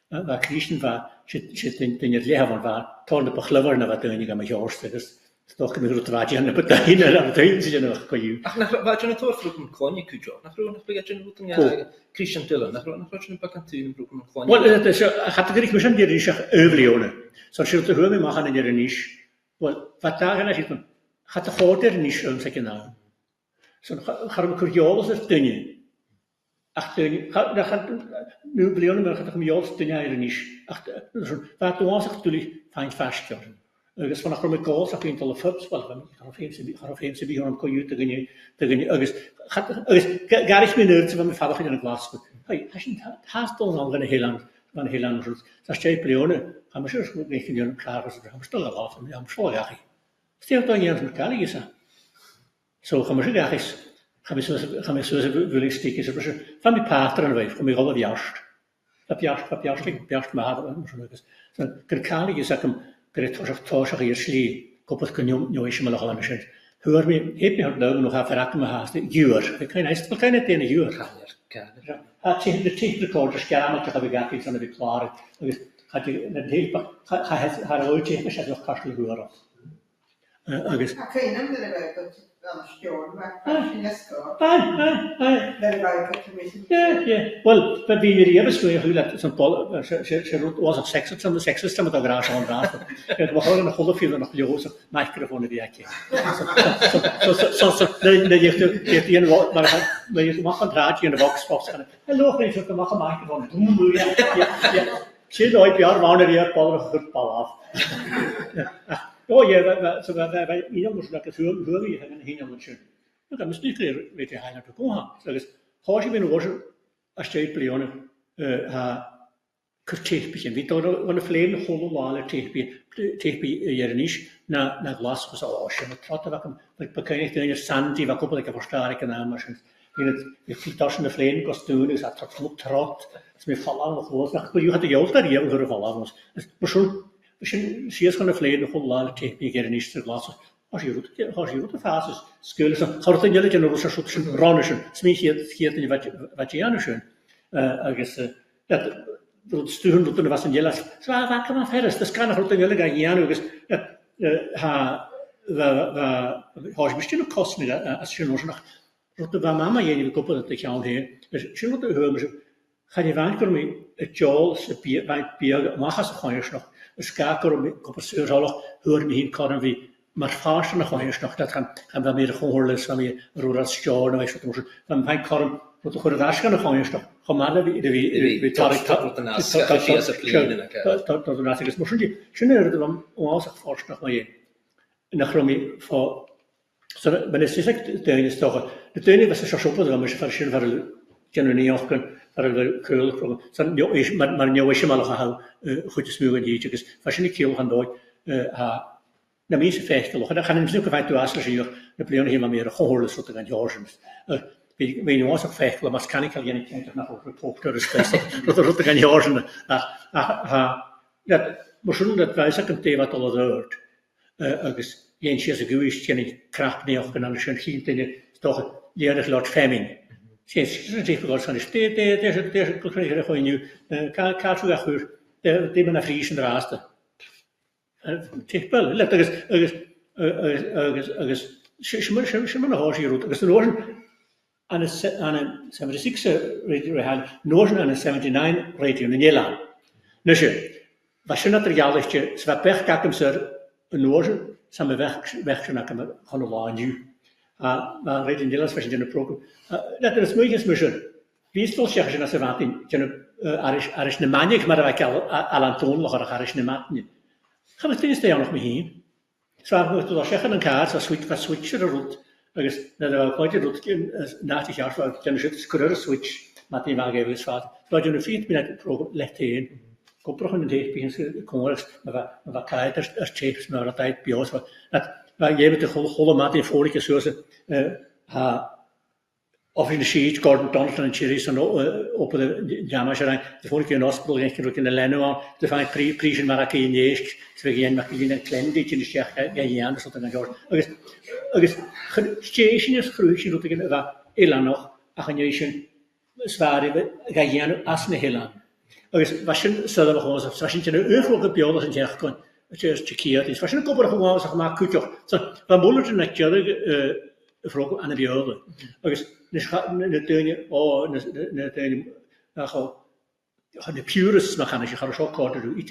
Waar Christen waar zit in het leven waar toon op gluwer naar wat doen met jouwste. Dus toch een grote waardje aan de partij en dan doen ze nog kan je. Ach, nach wat je het hoort vroeg een klonje kujo. Nach nog begrijp je een ja Christian Dillon. Nach wat je een pak kantuin vroeg een klonje. Wel, dat is gaat er misschien die is overleven. Zoals je het hoor maken in de niche. Wel, wat daar gaan zitten. Gaat de grote niche om zeggen nou. Zo gaan we curieus dat dingen. Ach, dat gaat nu blijven maar gaat curieus dingen in de niche. Ach, wat doen ze natuurlijk fijn vaststellen. Dus vanaf de koers heb je een telefoon, wel, gaan we even om kon je te gaan. Gar ik minuut van mijn vader in een glas. Hey, als je haast dan al een heel lang route. Dat je pleone, gaan we zo goed mee kunnen klaar is. Gaan we stil af en gaan we zo jagen. Stel dan je eens met elkaar is. Zo gaan we zo jagen. Gaan we zo willen steken. Van die pater en wij, van die rolle jast. Op jast maar zo kan is dat hem toch hier slie. Koppel kan je eens maar nog aan de hoor me, heb je het nou nog aan verrakken me haast. Juur. Ik kan het in een juur. Had je de tape recorder schermen te hebben gehad iets aan de klaar. Had je het heel haar ooit tegen nog kastel horen. Ik kan je hem Stjórn, mae'n ysgol. Aye. Fel rhaid cytrymisyn. Yeah. Well, but we were able to do that. Some Paul, she was a sexist, some sexist, some of the grass on grass. It was all in a whole field and a close microphone in the act. So, the end of what you walk on track in the box and hello, please, you can walk a microphone. Yeah. She's like the other one of your power of good ball off. Oh, yeah, so that you know, like a who you have in here, I'm sure. Look, I'm still clear with the higher to go on. So, how she been watching a straight play on curtape begin. We don't want to flame the whole wall of tape yernish na glass was all ocean. The trot of them, like Bakani doing a sandy, a couple like a postaric and Amazon. If you touch the flame goes down, is a trot. It's me fall on the floor. But you had the old idea of her fall on. But sure, she is going to flame the whole wall of tape yernish to glasses. Als je roet de fases, scheulen ze, gaat het in jullie general zo'n ranischen, smeet je het in wat je aan schön, dat sturen dat er was in jullie, zo waar kan man verder, dat kan nog in jullie gaan je aan, je misschien ook kosten, als je nog roet de mama je niet koppelen dat je aan heeft, dus je roet de heumen, ga je waanker mee het jol, bier, mag als gewoon je nog, dus kaker om koppelsuur zal horen heen kan wie maar fasten nog eens nog dat gaan we meer gehoorles van meer roerasjoen en weet wat van mijn karm wat de goede dagen nog eens nog gemalen wie tarik dat natuurlijk is misschien schöner dan ons fasten nog maar nach romi voor zo ben is het is toch de tuin was zo super dan misschien verschil van kunnen niet ook kunnen keul dan jo is maar jo is maar nog goed smugen die is waarschijnlijk heel gaan door na meeste feestelijk. Dan gaan we natuurlijk vanuit de Assel's hier de pleinen helemaal meer gehoord zodat het Georgians. Weet je was ook feestelijk, maar kan ik al geen tijd nog over het hoofd door de feest. Dat het Georgians. Ja, maar zo dat wij zeggen te wat al hoort. Dus je is een geweest, je kracht niet op een schön hield en toch leerlijk laat famine. Ze zegt wel van de stad, deze cultuur gewoon nu. Kan zo goed. Die ben Fries en raaste. Wel, let she man hoor je route. Dus de Noorden aan een 76 radio had, Noorden aan een 79 radio in Nederland. Dus wat je materiaal is je, zwaar per kakem ze een Noorden, samen weg naar hem gaan we aan nu. Maar radio in Nederland was je in de program. Dat is moeilijk misschien. Wie is wel zeggen als ze wat in, er is een manier, maar dat ik al aan toon nog er is een manier. Gaan we het nog mee heen? Zo we toch zeggen een kaart, wat switchen de route. Dus dat we ook de route 90 jaar voor de schreeuwen switch, maar die waren even zwaar. Zo je een 4 minuten programma legt heen. Kom toch een tijd begin kongres, maar wat kaart als chips, maar dat tijd bij ons wat. Dat je met de hele maat in vorige zoals of in de sheet, Gordon Donaldson en Cherries en op de jammerjaren. De vorige keer in Oostpool ging ik in de lijn aan. De van prijzen maar ik in jeest. Ze gaan maar in een klein beetje in de schacht. Ja, ja, dat is dan George. Dus station is groeien dat ik dat heel nog. Ach, je is zware ga je als een heel. Dus was je zullen we gewoon zo. Was je een overige bioloog en zeggen kon. Het is checkieerd is. Was je een kopper gewoon zeg maar kutje. Zo, van bolletjes natuurlijk vroeg aan de bioloog. Dus de purists mag gaan, je gaat zo kort doen.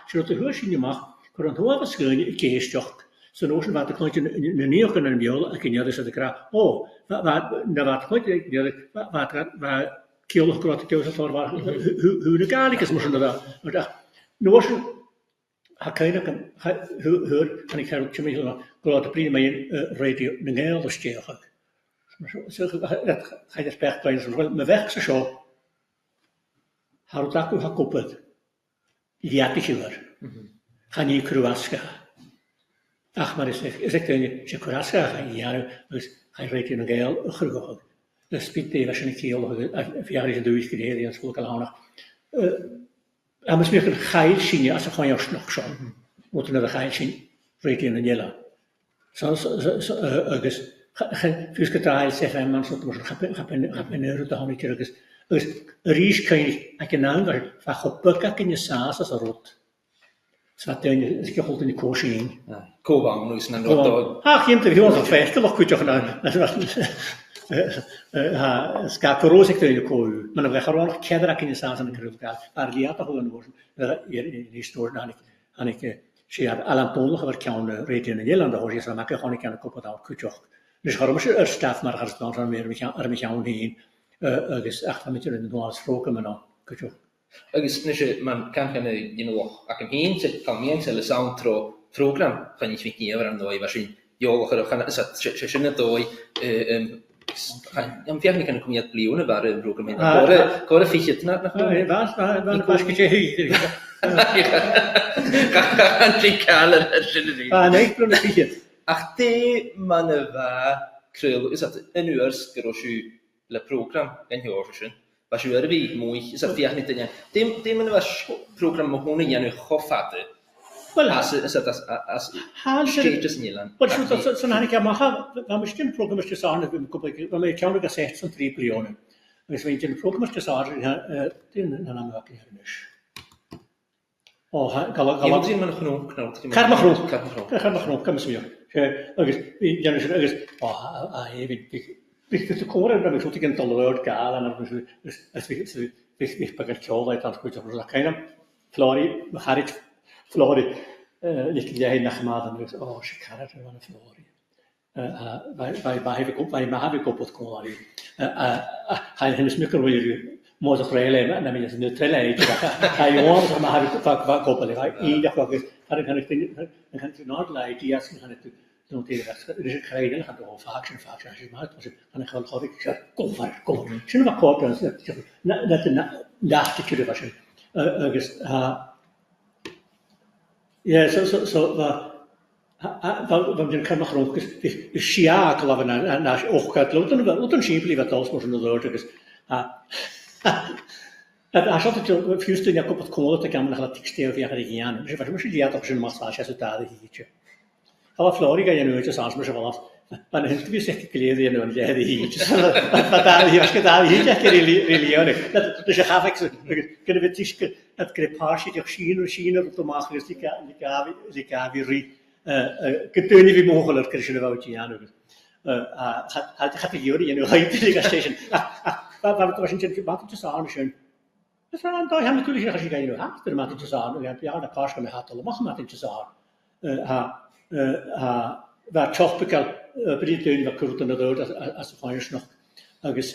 Zodat de huisje mag, kan het wel verschillen, ik kees toch. Zo nodig wat ik nooit een nieuw kunnen bioloog, ik niet dat ik graag. Wat wat kiel grote keus voor waar hoe de kaartjes is moesten dat. Maar nodig Hakayna kan hoor kan ik haar ook chemie grote prima in radio de hele stegen. Zo dat ga je spek bij zo wel me weg zo. Haar dat ook gekopeld. Ja, het is waar. Ga niet kruaska. Ach, maar is ik denk je kruaska ga ja, dus ga je radio de hele groot. Dat speelt die waarschijnlijk heel jaar is de geleden in school al nog. En misschien een geil zien als ze gewoon jouw nog zo. Moeten naar de geil zien, radio in Nederland. Zoals Fusketraal zeggen, man, soort gaan euro te gaan terug. Dus Ries kan je, ik naam dat van gepakt in je saas als rot. Zwar den ist geholt in die Koschien. Cobham, nu is een andere. Ach, je hebt er heel veel feesten, wat kun je gaan. Ska corrosic in de koe. Maar dan gaan we nog kedrak in de saus aan de krul gaan. Maar die had toch gewoon worden. Hier in die store dan ik zie Alan Paul nog kan reden in Nederland hoor je zo maken gewoon ik aan de kop dat kutjoch. Dus waarom is er staf maar gaat dan meer met jou heen. Dus echt met je in de normale sproken maar dan kutjoch. Agus man kan ac am hyn kan mi'n sel y soundtro program kan ich nicht ever am neu wahrscheinlich jo kan schöne doi am fiach kan komiat blione war im program gore fichet nach was gehe kan ich kaler schöne nee blone fichet ach de man va krul is dat en uurs grosju le program en jorschen was ju vi mooi is dat fiach niet den dem man was program honen ja nu hoffate wel as as status Nederland wat so han ik macha we misschien program is sagen we me kan ook 6 biljoen dus we in program is sagen den naam wat hier is gal zien man genoeg knoop gaat maar genoeg kan ze weer dus ik de koren dan moet ik een tolereerd gaan en dan is ik pak het zo uit dan goed op keinem Flori Harit Flori nicht jij nach maanden dus ze kan het van Flori bij heb ik op het kolari hij is meer weer mooi gereden en dan is het neutraal hij jongens maar heb ik vaak koppelen ik dacht ook kan ik not like die als kan het doen dus ik ga je gaan door faction maar het kan ik gewoon ik zeg kom zullen we kort dat dacht ik er was ja zo dan kan nog rond is schakel af naar ook gaat loten simpel wat alles moet door dus als je het vuurste ja op het kolen te kan nog dat textiel via de gaan dus wat moet je dat op zijn massage zo daar hietje alla Florida je nooit zo maar zo af maar het is echt geleden je nooit de hietjes wat daar hier was gedaan hietje religione dat dus je gaf ik kunnen we tisken het crepage die China op te maken is die kavi Getuini wie mogelijk krijgen we wat je aan gaat die jullie nu uit de station wat was in wat te sagen schön das war da haben natürlich ja schon gehen hat der mal zu sagen ja da kannst du mir hat alle machen mal zu sagen war toch bekal Britain war kurz und dort als feinisch noch agus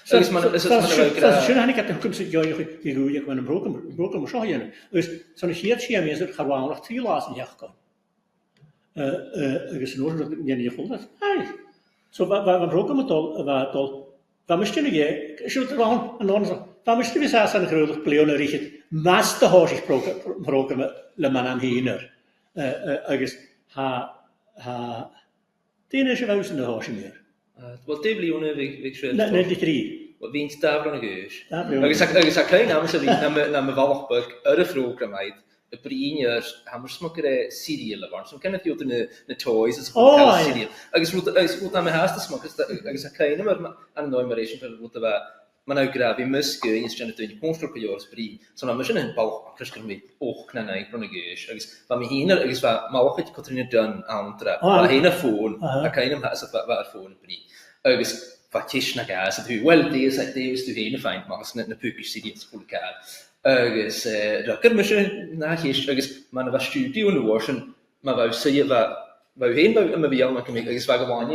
so ist man schön han ik het kom sit joe die hoe ik met een broken maar zeggen dus zo'n hier meer zo gewoon nog 2 laten hier kan is nog dat niet goed dat zo wat broken met wat misschien je shoot gewoon en dan zo wat misschien we zijn groot pleone richt mas de hoor zich broken le man aan hier is tien is wel eens de hoor meer wat de biljoenen ik schrijf nee die 3 wat winst daar van geus ik zeg klein namen ze naar walgbuk program uit de prieniers hammers smokkere seriële waren zo kennen je de toys is seriële ik moet aan mijn haast smokken ik zeg klein maar aan de numeration van wat we man ook graag in Muske is het een constructeurs pri zo naar misschien een bal christen met oog knanai van geus ik van me hier ik was maar ook het Katrine dan aantra maar heen phone keinem haast wat phone pri ik wat is na gas het wel die is de heen fijn maar net een pukkie serie school agus rakker me nach agus man was studio in Washington maar wou sê wou heen wou me wel maar agus was gewoon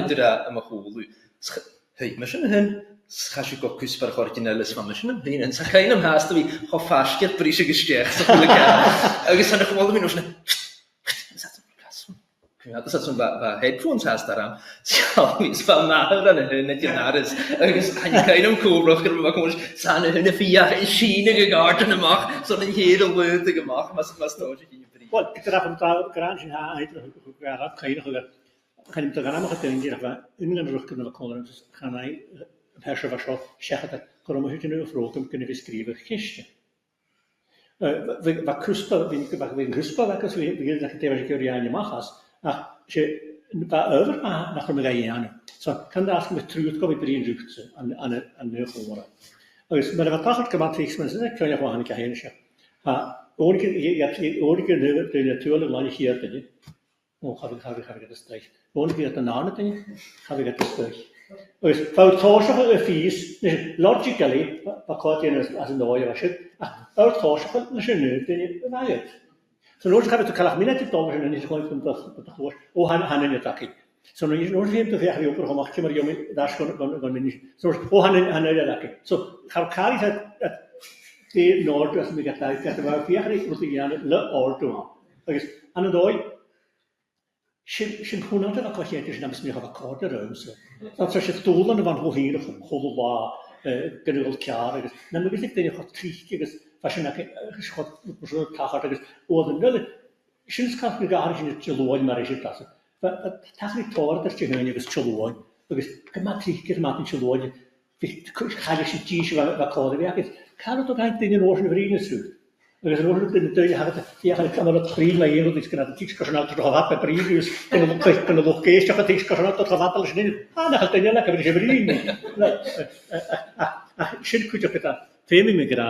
dit am hol hey me hen schas ik ook kusper originales van me heen en zeg keinem haast wie ho fast prise gestecht so agus han gewoon mir noch ja, das hat so ein Headphones hast daran. Ja, es war nachher dann nicht Jahres. Es kann ich keinem Kuhblocker machen, wo ich seine eine 4 Jahre in Schiene gegangen gemacht, sondern jeder Leute gemacht, was da ist in Brie. Well, ik heb daar graag in haar uit kan ik daar nog een keer van in de rug kunnen komen. Dus gaan wij hersen was zo zeggen dat komen we nu vroeg kunnen we schrijven gisteren. Wat kusper wegen kusper wat we dat het even keer aan je mag je over naar de Guyana. Zo kan daar met terug komen bij een rug aan de geworden. Agus mar a tachart gymatrix, mae'n sy'n cynnig o hannig a hyn eisiau. Orig yn y tŵl yn lan i chi'r dyn ni. O, chafig y strych. Orig yn y nana dyn ni, chafig y strych. Agus, fawr tosach y ffys, logically, pa codi yn as yn oed o eisiau, fawr tosach yn sy'n nid dyn ni yn agad. So nôl chafig to calach minnet i domas yn ynys gwaith yn chwrs, o han yn y daci. So nôl ddim to fiach i opr homach ti mar iomi dash gan mynd. So o han yn y daci. So cari di nord as mi gallai gallai fawr fiach yn wrth i gan le ord o. Agus, an y doi, sy'n hwnna'n dod o colliedig sy'n amsmych o cord yr ym. So sy'n dôl yn y fan hwyr o chwbl la, gynnwyl ciar. Na mi gallai dyn i chod trich agos, fashion ac chod tachart agos, oedd yn nid. Sy'n sgaf mi gael sy'n chylwyn mar eisiau glas. Tachar i tor ar chylwyn agos chylwyn. Agos, gyma trich gyda mat yn chylwyn. Chal eisiau gys fa cod i fi agos. Cael o gael dyn i'n oes yn frin yn sŵd. Agus yn oes yn dyn i hagad cael o trin la un o ddys gyda tix gorsanol o'r chofad a brif ywys gan y lwch geisio a tix gorsanol o'r chofad al sy'n na chael dyn i'n ac eisiau frin. A sy'n cwydio'r gyda, fe mi gyda,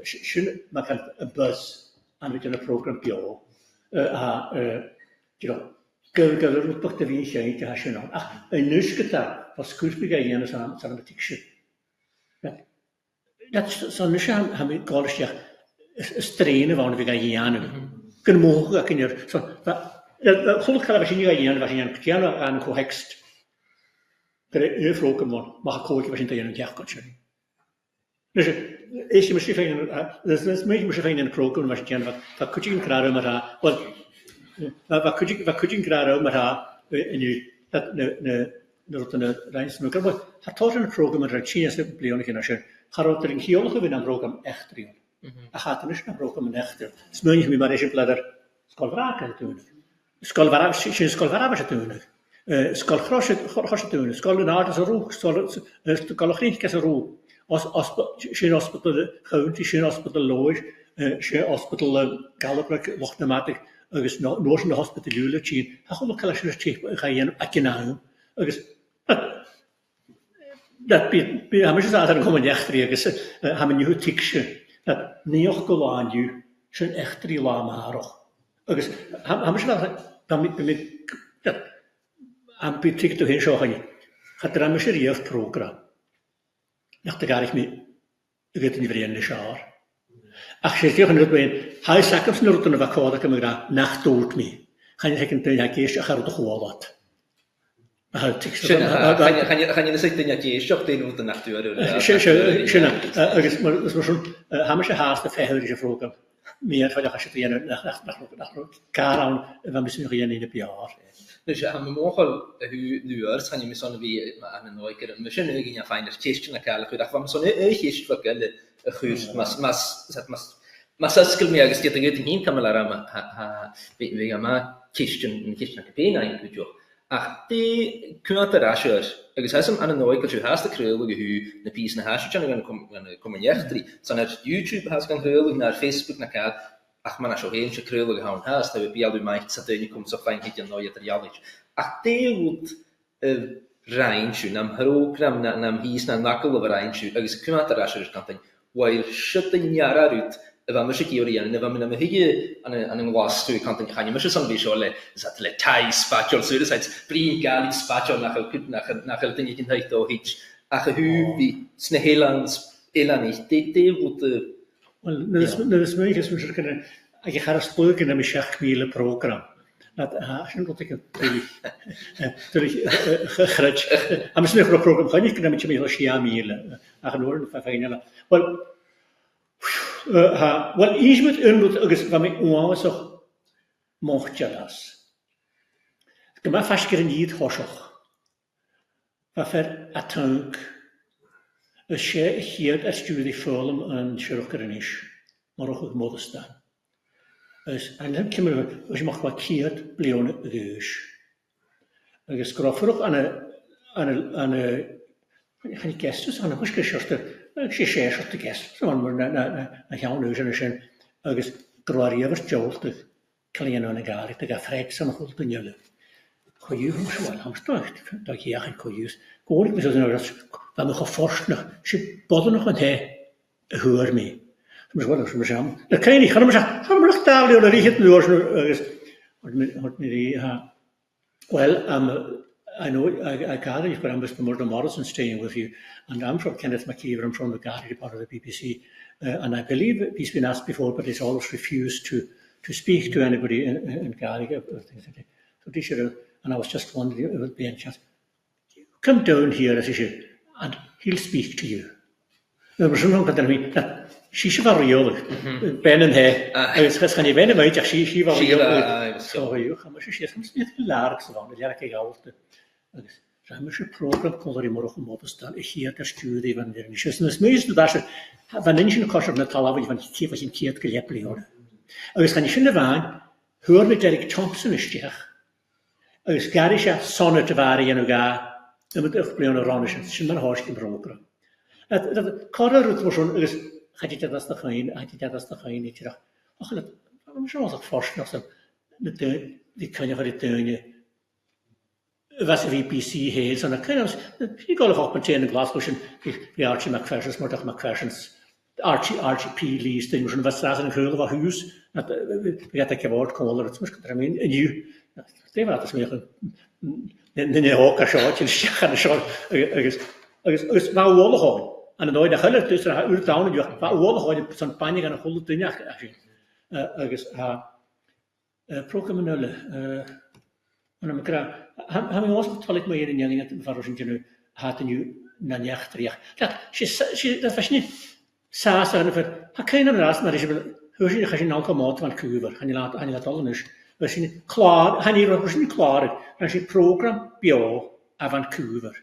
sy'n mae cael y buzz am ydyn y program bio gyda'r rwbeth dy fi'n lleid i hasio nhw. A nys gyda, os gwrs bydd gael yn y tix. So nys am i golysdiach strain y fawn fi gael ian yma. Gyn mwch ac yn yr... Chwlwch cael efo sy'n gael ian, efo sy'n gael an co-hext. Gyda un ffrwg yn mwyn, mae coeg efo sy'n gael yn diach gotio. Eisiau mysgu ffein yn y program efo sy'n gael, fa cwtio yn gra'r yma rha, wel, fa cwtio yn gra'r yma rha, yn y rhaid sy'n nhw. Ha tor yn y program yn rhaid sy'n ysgrifennu blion i chi'n asio, charod yr ynchiolwch o fynd am program echtriol. A chad yn ysgrifennu program yn echtriol. Smyn i mi mae'r eisiau bladder sgolfarag yn y dŵnig. Sy'n sgolfarag yn y dŵnig. Sgol chros y dŵnig. Sgol yn ard as y rŵg. Sgol o'ch rhaid gas y rŵg. Sy'n osbydl chawnt, sy'n osbydl loes, sy'n osbydl galwbrag lochnomatig, agos nos yn y hospital lwle ti'n. Ha chwlwch cael eisiau teip chai ac yn awm. Agos, bydd am eisiau adar yn gwmyn echtri, agos ham yn yw ticsio. Neoch golan yw, sy'n echtri la maroch. Agos, ham eisiau adar, am bydd tig do hyn sio chai. Chadr am eisiau riaf program. Nach dy garich mi, y gyda ni fri yn y siar. Ac sy'n diolch yn rydwyn, hael sacam sy'n rwyd yn y facod ac ymwygra, nach dod mi. Chan i'n hegyn dyn ha geisio charwyd o chwolod. Chan i'n ysig dyn ha geisio dyn rwyd yn nach dwi'n Syna, agos mae swn, ham eisiau haas dy ffehwyr eisiau ffrwgam. Mi ar ffaith achos ydyn nach gar awn efo mis yn rhian un y biar. Dus am mochel hu nuers han je son wie aan een nooit keer misschien een ja fijn dat chestje na kale goed van son is wat gelle goed mas skel meer is dit ding in kan maar ha we ma chestje na kapena in goed ach die kunt er rasher ik is hem aan een nooit keer haast de kreulige hu de piece na hash gaan komen jechtri son het YouTube has gaan kreulig naar Facebook na kale ach man as o hen se kreulig gehauen hast, da bi aldu meicht sateni kom so fein hit neue materialich. Ach deut reinchu nam program nam his na nakkel over reinchu. Agus kumat rasher kantin. While shutting yara rut eva mysig iorian eva mina me hige an en was tu kantin khani mysig som visuale zat le tai spatial so das brin gali spatial nach den ich inheit do hit. Ach hu vi snehelans elanich de Wel, nes mwy ges mwysig yn ag eich ar ysblyg yn am eisiau chmil y program. Sy'n gwybod i'ch chryd. A mes ymwneud o'r program chynnig gyda mi ti'n meddwl si am mil. Ac yn o'r ffein yna. Wel, ismyd yn rwyd agos fa mi uawas o'ch moch jadas. Gyma ffas gyda'n nid hosioch. Fa fer atanc. Y sé hyd ysgrifennu ffilm yn siarad gyda'n is. Mae'r ochr modestan. Yn hyn cymryd, ys ymwch mae cyd blion y ddys. Ac ysgrofferwch an y... Chan i gestus, an y hwys gysio'r y gest. So na llawn ys yn y sy'n. Ac ysgrifennu efo jollt y cael ei yn y gael. Ac a ffred sy'n chwld yn ylu. Coiw hwys wel, hamstocht. Da chiach yn coiws. Gwrdd beth oedd yn oes, fan ych o fforst na. Sy'n bod yn o'ch yn he. hwyr mi. Mae'n gwybod os yw'n siam. Na cael ei, chan o'n siam, chan o'n daflu o'n yr eich yn ddwrs hwnt mi di, well, I know I gather you've got Ambassador Murdo Morrison staying with you, and I'm from Kenneth McKeever, I'm from the Gardaí part of the BBC, and I believe he's been asked before, but he's always refused to speak to anybody in Gardaí or things like that. So this year, and I was just wondering, it would be a chance. Come down here, as he said, and he'll speak to you. Now, we're saying that she's a real Ben and her. It's can you ben about she's a real. So you come as she's something large so on. Yeah, I out. Rammer se program kolor I morgen modestal. Ik hier der studie van der niet. Dus het meeste dat ze van inchen kosher na talavi van kief was in kiet gelepli hoor. Als kan je in de waan hoor met Derek Thompson is steg. Als garisha sonne te waren je nog ga. Dan moet echt blijven ranisch. Het is een hartstikke broker. Dat korder het was schon is had je dat nog geen niet gedacht. Ach dat we zo wat voorstellen dat de die kan je van die tuinen was VPC heeft, en dan kan je gaan ook meteen in Glasgow die Archie McPherson's, maar toch McPherson's Archie P. Lee's, die moesten wat straat in een geul van huis, dat gaat ik woord kolen, het moest er een nieuw, dat was meer een hoger shot, een schachtige shot, is waar oorlog gaan, en dan nooit de hele tussen haar uurtouwen, die waar oorlog gaan, zo'n paniek en een goede dingen, programmeren. En dan hebben we ons toilet meer in Jelling het verrossing nu hadden nu na nechtrig. Dat was niet saas en ver. Ha keine rast maar is hoe je geen alcohol van kuver. Han je laat al dus. We zijn klaar. Han je was niet klaar. Dan is het program bio van kuver.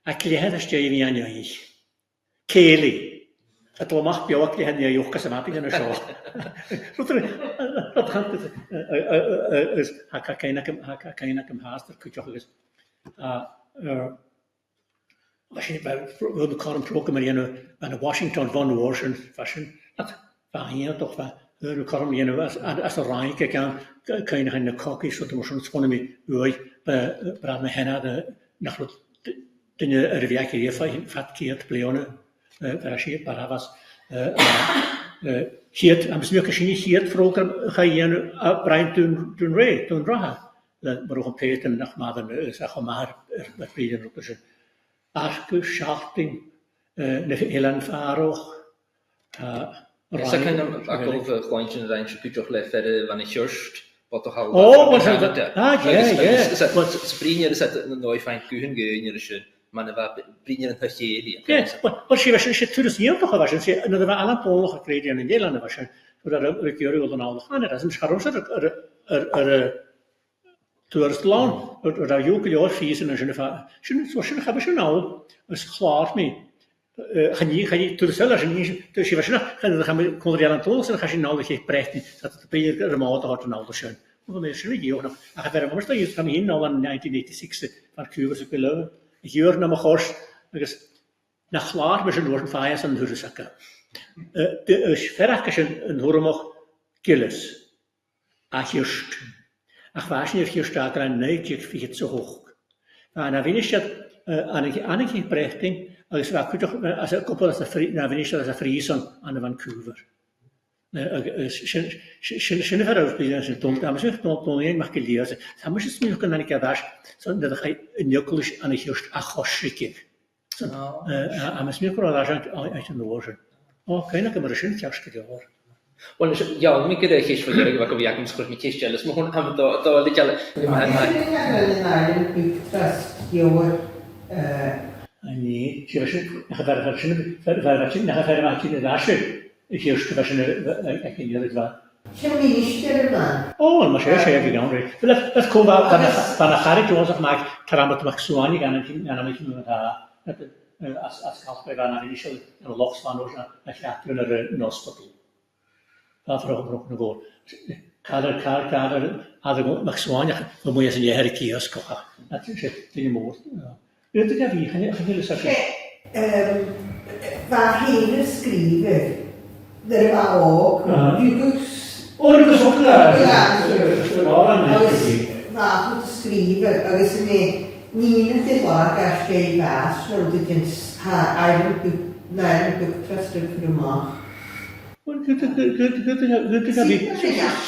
Ik leer dat je wie aan je. Kelly. Het mag bio ik leer je ook als maar in een show. Dat gaat het is geen haaster kun je ook eens als je bij de column programma aan Washington van Washington fashion dat waar hier toch waar de column als een rijke kan je in de kokkie zo te moeten schonen mee uit bij me hen de nach de reviakie hier van fatkeert pleone verasje paravas hier am smuk geen hier program ga je Brian doen Ray doen Raha maar ook Peter nach maden zeg maar met Peter op zijn Arke Schachting de Helen Faroch Is kan dan ook over gewoon zijn je kunt toch verder wanneer just wat toch al wat ja wat springen is dat een nooit fijn kuchen gehen maar dat was springen een hacheli ja wat je toerist hier toch was je dat we alle Polen gekregen in Nederland was dat er keer dan al gaan dat is gewoon zo toeristland dat je ook jaar feesten en zo hebben ze nou is klaar mee ga je toeristen dus je was nog gaan we kon er aan tonen dan ga je nou dat prechten dat het bij de remote had en al dat zijn maar dan is er niet nog ach we moest je gaan in al in 1986 van Cuba zo beloven hier naar Magors dus naar klaar met een woord van je aan de huurzakken de is verder een hormog killes achjust ach was niet hier staat er nee ik vind het zo hoog maar dan weet je dat aan een prechting als we kunnen als een koppel als een vriend dan weet je dat een Friesen aan de Vancouver schön herausbilden zijn toont maar zo toont niet mag gelezen dan moet je het nu kunnen niet daar zo dat ga je nukkels aan het juist achoschikken zo aan het meer daar uit de woorden keine kan maar schön tjast hoor Wel ja, mi gyda chi fod i'r gwag o fiag yn sgwrs mi ceis jealous, mae hwn am do li jale. Nee, je was nach der Martin der Lasche. Ich erst was ich in der war. Oh, maar schön gegangen. Vielleicht das kommt auch dann nachher Joseph Mike Taramat Maxuani gaan met da als Kasper gaan naar die show en loks van ons naar gaat naar de hospital. Dat vroeg nog voor. Kader had Maxuani we moet je zijn je herkies kochen. Dat is het in moord. Weet ik wie gaan jullie zeggen. Waar hele schrijven. Er was ook dat is ook klaar. Waar goed schrijven, als je niet het laag als je was, want het is eigenlijk Nein, du kannst nicht gemacht. Und gut,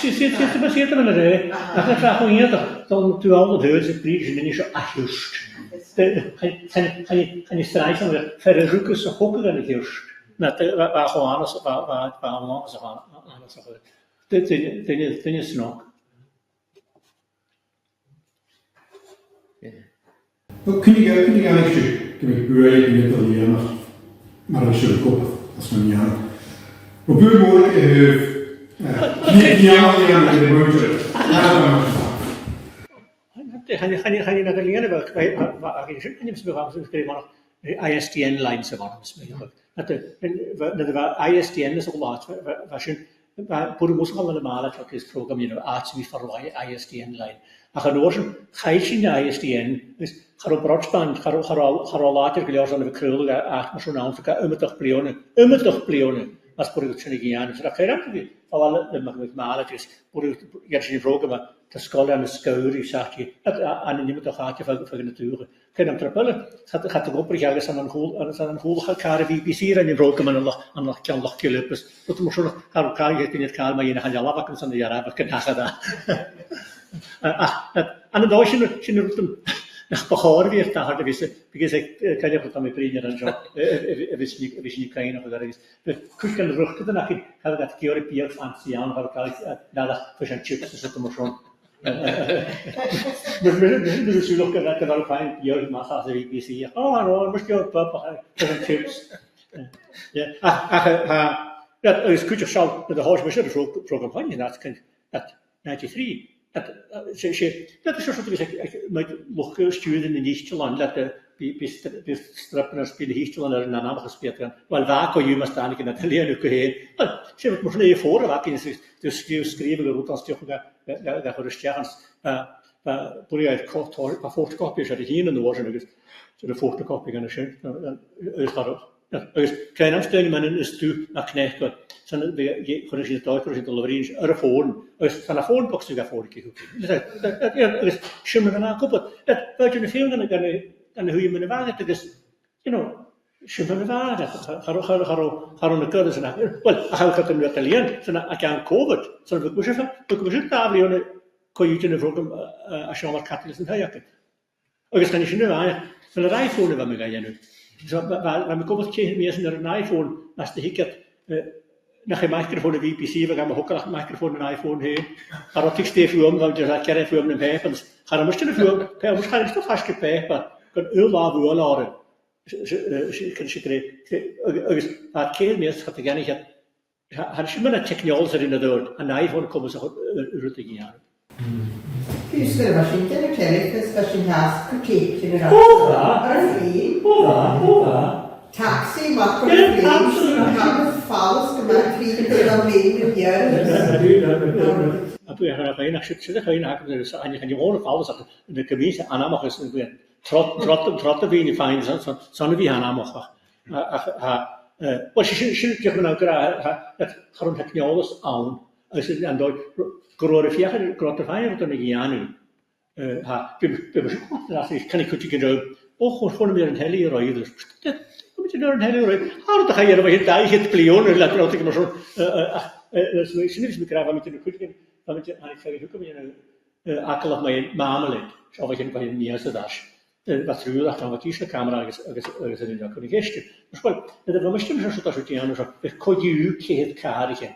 sitter baseert op een rij. Dat gaat graag gewoon hier, dan doe al de huizen, prijzen, en is zo just. Kan je strijden met verre rukken, zo hokken dan niet just. Waar gewoon anders, waar anders gaan. Dit is nog. Kun je eigenlijk gebeuren in het Italiaans, maar dat is ook kop, als men niet aan. Op uw mogelijk niet aan de motor. Ga je naar de lijnen, waar je zit, en je hebt nog ISDN-lines ervan. Dat ISDN is ook laat, waar je moet gaan normaal dat is programmeren, arts wie verwaai ISDN-line. Maar genoorsen, ga je in de ISDN, dus ga op broadband, ga later geleerd aan de krullen, maar zo'n aantal, toch plionen. Als productie gaan, dus dat ga je dan weer. Alle de magneetmaletjes, je ziet vroeger maar de school aan de schouder, zag je, aan niemand toch gaat je van de natuur. Kan hem trappelen, gaat de oprig ergens aan een goede elkaar BBC en je vroeger maar aan nog kan lachje lopen. Dat moet zo nog elkaar je in het kaal, maar je gaat je lavakken aan de jaren, kan je daar. En dan als je roept nach Bachar weer te harde wissen, because ik kan je ook met vrienden en zo, wist niet klein of wat is. De kuch kan de rug dan ik had dat keer op hier van Sian had ik dat voor zijn chips dus het maar zo. Dus je ook dat er fijn hier maar als ik zie. No, moest je papa voor zijn chips. Ja, dat is kuch zou de huis was er zo programma dat kan dat 93. Dat is zoals ik met nog sturen in Nederland dat de strappen spelen Nederland er naar naam gespeeld gaan. Wel waar kan je maar staan in het alleen ook heen. Ze hebben het nog voor waar kunnen ze dus schrijven route als toch dat voor de sterns voor je kort paar fotokopieën dat hier in de woorden dus de fotokopie gaan schön is daarop. Dus klein aanstelling men is toe naar knecht gaat. Zijn de geregistreerd de leverings ervoor. Dus van de voorbox nu voor ik goed. Dus schimmen we naar koppel. Dat wat je de film dan hoe je met de wagen dus schimmen we wagen. Gaan de kudde zijn. Wel, gaan we het met alleen. Zijn ik aan COVID. Zijn we kunnen tafel kon je de vroeg als je maar katten zijn hakken. Dus kan je nu aan van de iPhone wat we gaan nu. Zo, waar we komen tegen meer naar een iPhone, als de hicket naar een microfoon de VPC, we gaan ook een microfoon een iPhone heen. Maar dat ik steef om, want je gaat geen film in pijpen. Ga dan moest je film, kan je waarschijnlijk toch vast pijpen, kan heel laag voorladen. Kan je krijgen, wat keer meer gaat gerne niet. Had je maar een technologie in de deur, een iPhone komen ze uit te gaan. Just det, var inte det kläder för sin hast kritik till det där. Var fri. Taxi var på fri. Kan falskt med fri till de lever gör. Att jag har en skjutsade kan jag ha så han kan ju vara falskt att det kan visa anamma är så trott vi ni find så vi han anamma. Och jag kan nog att har hon teknologiskt aan. Alltså ändå gröre fjärde gröte färger utan i janu. Vi beskåtar att kan inte kunna göra och får mer en helig röd. Det kommer inte göra en helig röd. Har det här varit där helt plioner eller att jag så så är det som kräver med det kuken. Vad vet jag han säger hur kommer jag akalla med mamle. Så vad jag på en nya så där. Vad tror du att han var kisla kamera är så det kunde gästa. Men det var måste ju så att jag så det kan ju helt karige.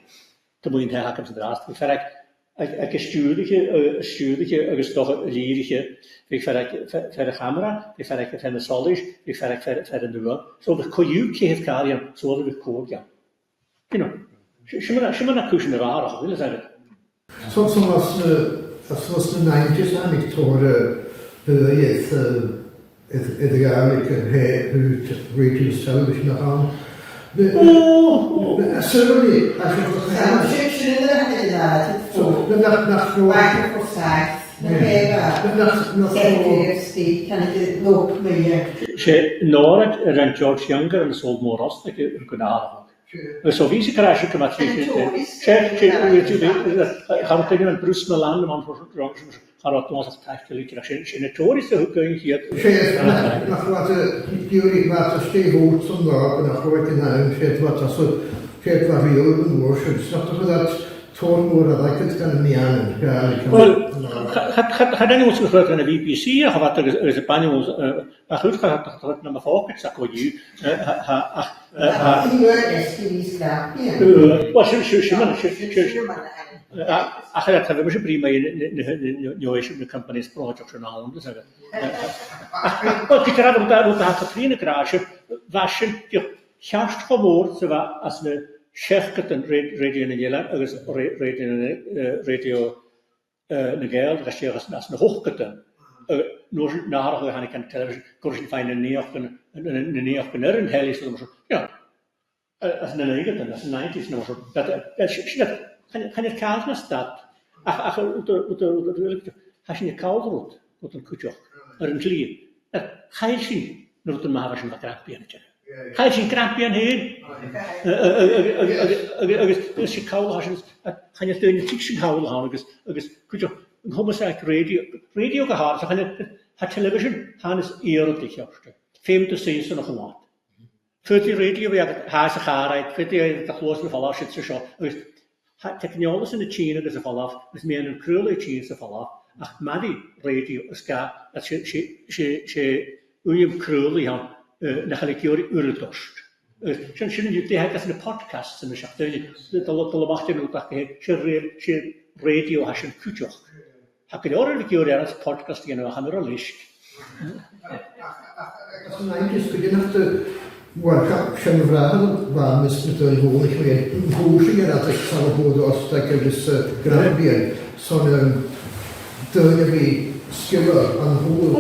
Det moet je niet hakken drast. Ik vind ik stuurlijke, ik toch lierige. Ik vind de camera, ik vind de solid, ik vind de duur. Zo de kojuke heeft karien, zo de koord ja. Je moet naar kussen raar, wil zeggen. Zoals de 90's aan ik hoorde het eigenlijk uit radio television nog aan. Certainly, I think the Noord en George Younger en Sol Moras, dat je kunt halen. Zo wie ze krijgen, kan het niet. Ga het tegen een Brussel landen, want voor Harotmas as tachtelig sin toris going hier. Nach wat Theorie wat ste hoort som dag nach wat in fet wat så fet var vi uden worship snart dat tornor dat kan kan nian Wel, had anyone who's working on a VPC, have had a panel, a goed gaat dat naar mijn volk, zeg maar je, ach dat hebben we prima in de companies project journal om te zeggen. Wat ik raad om daar te gaan crashen, was je juist gewoon zo als we chefket en radio in Nederland, radio na gael, dat je als een hoogketen. Nog nader gaan ik aan televisie, koers fijn een neerken erin hel is dat ja, als een negatief, als een 90s nog zo. Dat kan je kaas naar stad. Ach, als je koud roet, wat een kutje, een klier. Ga je zien, dat een maar een krampje. Ga je zien krampje heen? Als je koud has, ga je tegen de tikje houden gaan. Dus kutje. Een homosexual radio gehad, had television, han is eerlijk juist. 50 season nog wat. 40 radio, ja, haast de gaarheid, 40 de grootste van af zit zo. Dus technologie in de China is van af, dus meer een krullige China is van af. Ach, maar die radio is ga, dat je uw krullig aan, naar gelijk jullie urdost. Zijn je die dat in de podcast en de schapte, de lokale wachten ook dat je radio has een kutje. Heb je ook een keer als podcast gaan we gaan er al eens. Als een eindjes kun je nog de waar gaan vragen waar misschien het gewoon niet meer hoe zie je dat ik zou horen als dat ik dus graag zo'n de wie skillen aan hoe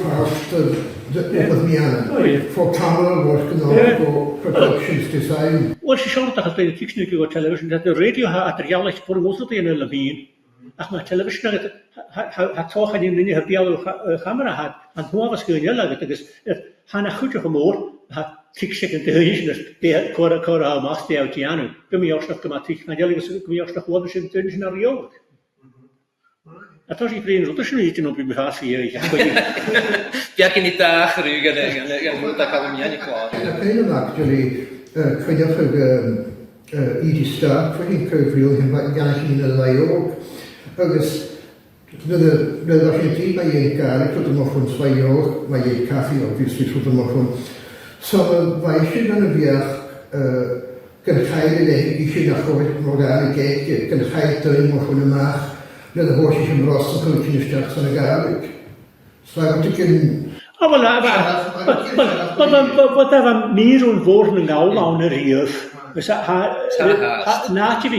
past de op het aan voor camera work en voor productions design. Als je zo dat bij de techniek op televisie dat de radio materiaal is voor ons dat in een labien. Ach, maar televisie had toch een in een camera had en hoe was het jullie dat is han een goede gemoor had tikje in de huis de kora maakt die uitjaren. Kom je ook nog thematiek maar jullie kom je ook nog wat in de scenario. Dat was iedereen zo tussen niet in op je bagage hier. Ja, kan niet daar gerugen en moet dat kan niet klaar. Dat kan je actually kun je iedere stad voor een curveel en wat gaan in de layout. Dus de Argentinië bij je kaart, tot nog van 2 jaar, maar je koffie obviously tot nog van. Zo wij je dan weer kan ga je naar gooien, morgen kijken, kan ga je tuin nog van de maag. Dat hoor je hem rost, dan kun je niet sterk zijn garlic. Slaat ik in. Wat daar meer zo'n woorden nou aan de rief. Dus naatje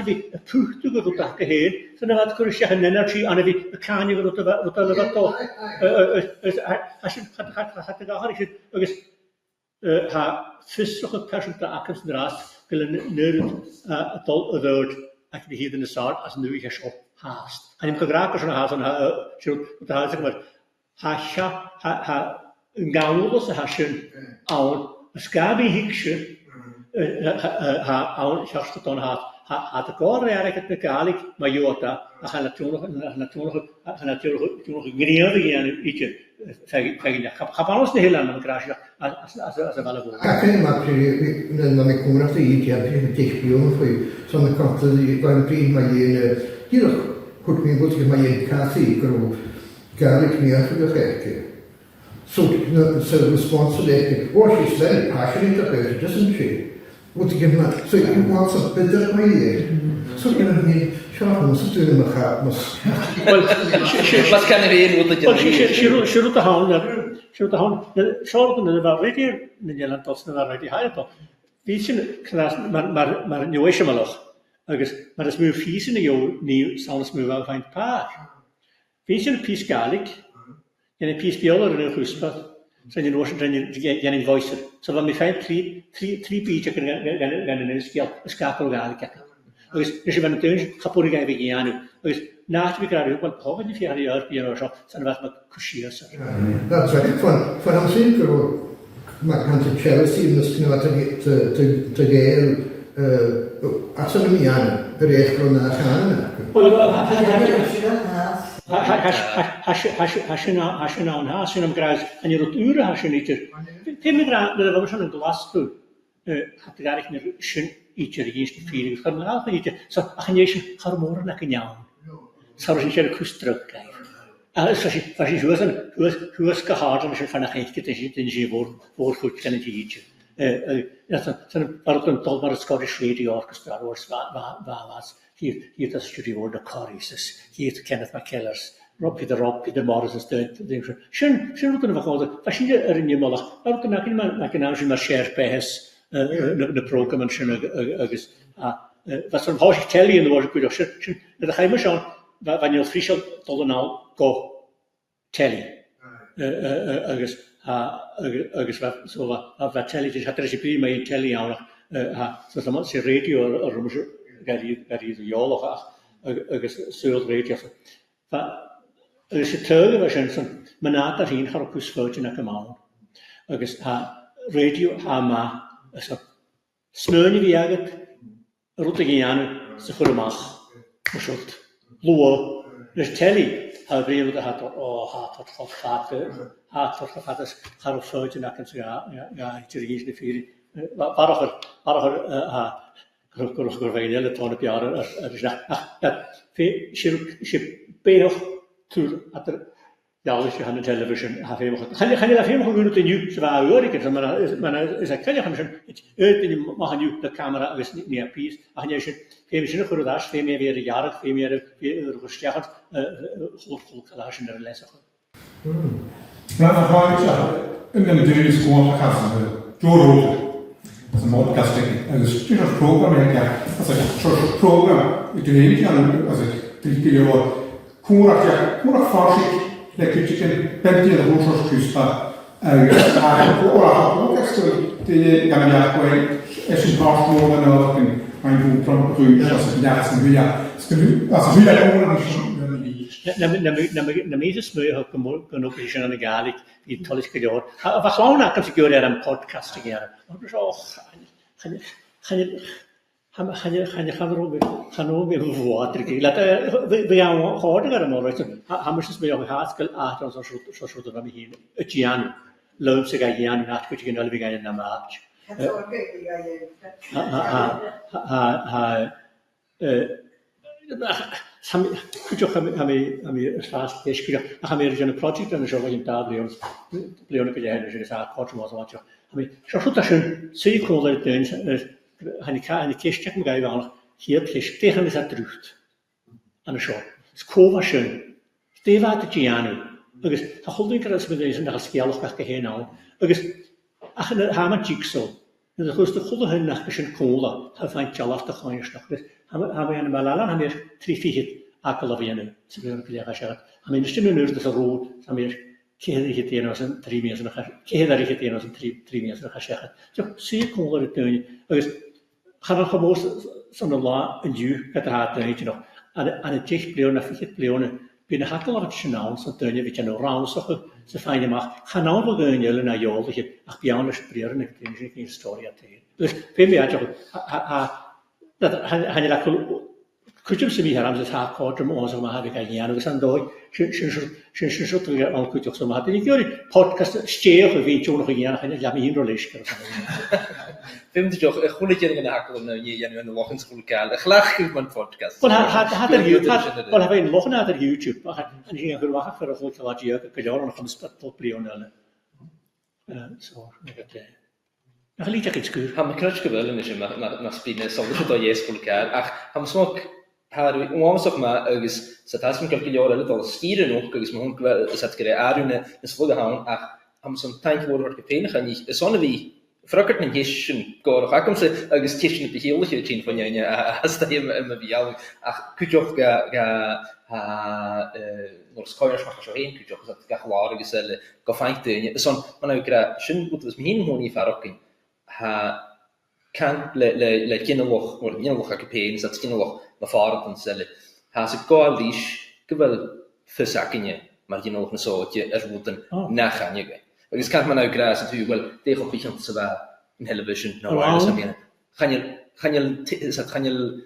wie puchtige rotakke heen. Zo dan wat kun je een energie aan die kan je wat toch. Als je gaat het daar is ha vissige percentages draast willen nerd tot dood als je hier in de zaal als nu je shop haast. En ik graag zo'n haast en dat zeg maar ha een gauwelse hasjen aan een scabi hiksje ha aan juist dan had de koor eigenlijk het mekanik maar jota gaan natuurlijk grieven ietsje zeggen ja ga alles niet heel aan elkaar als wel goed. Ja, kan je maar dan ik kom naar de iets ja je tegen pion voor zo'n kant die waar prima je hier goed meer moet maar je koffie kro garlic meer voor de gekke. So the response to that or she's very passionate about it, doesn't she? What to give her so you want some better way. So you know شرح مصدر المخاطمس. Wat kan er weer wat je شروط هون شروط نبغى ريدي نجلن تصنع ريدي هاي تو فيشن كلاس maar نيوش مالخ أجلس maar das mir fiesen new sounds mir wel fijn paar فيشن piece garlic en piece bioler in een guspa zijn je nooit zijn je voice zo van mij fijn drie piece gaan een schakel garlic dus je bent natuurlijk kapot gaan we gaan dus naast we krijgen ook wel die 4 jaar piano zo zijn wat met kushiers That's right. Van hem zeker maar kan de Chelsea misschien wat te geel als we niet aan de recht van gaan. Hashin on Hashin am Gras, and you wrote Ura Hashin eater. Pimmigrant, there was on Glasgow. Had gar ik naar schön iets eerst vieren. Kan maar al iets. Zo, ach je is harmonie naar kenjaam. Zou je een kus terugkrijgen. Als je hoe is gehaald en als je van een geestje te zitten in je woord goed kan het iets. Dat zijn ook een tolbare Scottish Radio Orchestra was hier dat studie worden Corris, hier Kenneth McKellars, Robbie the Morris dingen. Schön ook een verhouden. Was je er in je mollig. Ook een naam maar share pass. De programma is was een hoog telly in de woord goed. Schön. Dat ga je maar zo. Wanneer je officieel tot een al go telly. Agus wat telly is. Had er eens prima in telly aan. Zoals dat ze radio gari jolog agus soort radio. Agus se tuigen was een manat dat heen gaat kus foutje naar kamal. Agus radio ma sneunje wie jaget route giane se goedemach. Soort loe. Dus telly hebben we had gaat op foutje naar kan ja het is de vier. Waar wij hele 12 jaar is je nog toe at ja dus je aan de televisie heb je nog helemaal goed in nu ze waren hoor ik maar is kan je gaan je mag nu de camera is niet op piece en je zit nog goed daar veel meer weer jarig veel meer gestart goed klaar in de lessen maar dan ga ik zeggen in de deur is gewoon gaan Joe dat is een podcast en dus het is een programma als ik zo'n programma ik doe niet aan als ik 3 kilo koerak farschik lekker chicken penti de roos kusta ook echt die ja kwai is een paar woorden nodig en mijn voet van bruis als het daar is ja als het weer na meeste smeur kan ook eens aan de gaalik die tolles gedoor wat gewoon kan ik jullie een podcast gaan dat is ook gaan we weer water kijken laat we gaan horen gaan maar weet je hebben ze bij jou hartstikke achter zo dat we hier het jaar loopt ze gaan jaar naar het kunnen we gaan naar maart Could you have fast fish? I have a project and a show in Dublin. Leonica is a coach was watching. I mean, so that's a sea call it then. And the kiss check guy on here, kiss tegen is that truth. And a show. It's cool, schön. Steve at the Giano. Because the whole thing is with this and the scale of back here now. Because I have a jigsaw. En dat is de goede hun naar een cola. Hij vindt je af te gaan nog. Dus hebben we een balala en weer 3-4 akkelavien. Ze willen het zeggen zeggen. Hij is nu dus een rood. Hij meer keer het een als een 3 mensen nog. Keer het een als een 3 mensen nog zeggen. Zo zie cola het doen. Dus gaan we gewoon zo'n la en ju het haat eentje nog. En het dicht bleven of het bleven. Binnen hakkelavien nou zo doen je weet je nou rausig. Ze fijne mag gaan nou wel gaan jullie naar jolige ach piano spreken ik denk ik een story te dus veel meer dat hij dat kun je ze weer aan het haak kortom onze maar heb ik ja dus aan dooi zo terug al kun je zo maar ik jullie podcast steer weet je nog ja en ja me in relish Vind je toch een goede keer in de hakkel en je nu in de wochen school kalen graag in mijn podcast wel had er YouTube wel hebben een wochen naar YouTube en je gaan wachten voor een goed wat je kan jou nog een spot tot prionellen zo nog liedje iets kuur Ham krutsch gewillen is maar spine zal dus dat je school kalen ach ham smok haar onwandig maar ergens zat has me kalkje jaren dat al stieren nog ergens me hond wel zat krijgen arune is voor de hound ach ham zo'n tank wordt gepenig en niet zonne wie Vroeger een gisteren, ik ga kom ze ergens gisteren de hele keer van je als dat je me bij jou ach kun je ook nog schooners mag zo heen kun je ook dat gewaarde gezellen gefijn doen zo'n maar nou ik schön goed dus mijn gewoon niet verrokken kan le kinderloch of kinderloch gepeens dat kinderloch bevaren van cellen ze koalisch gewel verzakken maar je nog een soortje er moeten nagaan je Dus kan man nou graag natuurlijk wel tegen op je te zwaar in televisie nou alles aan gaan je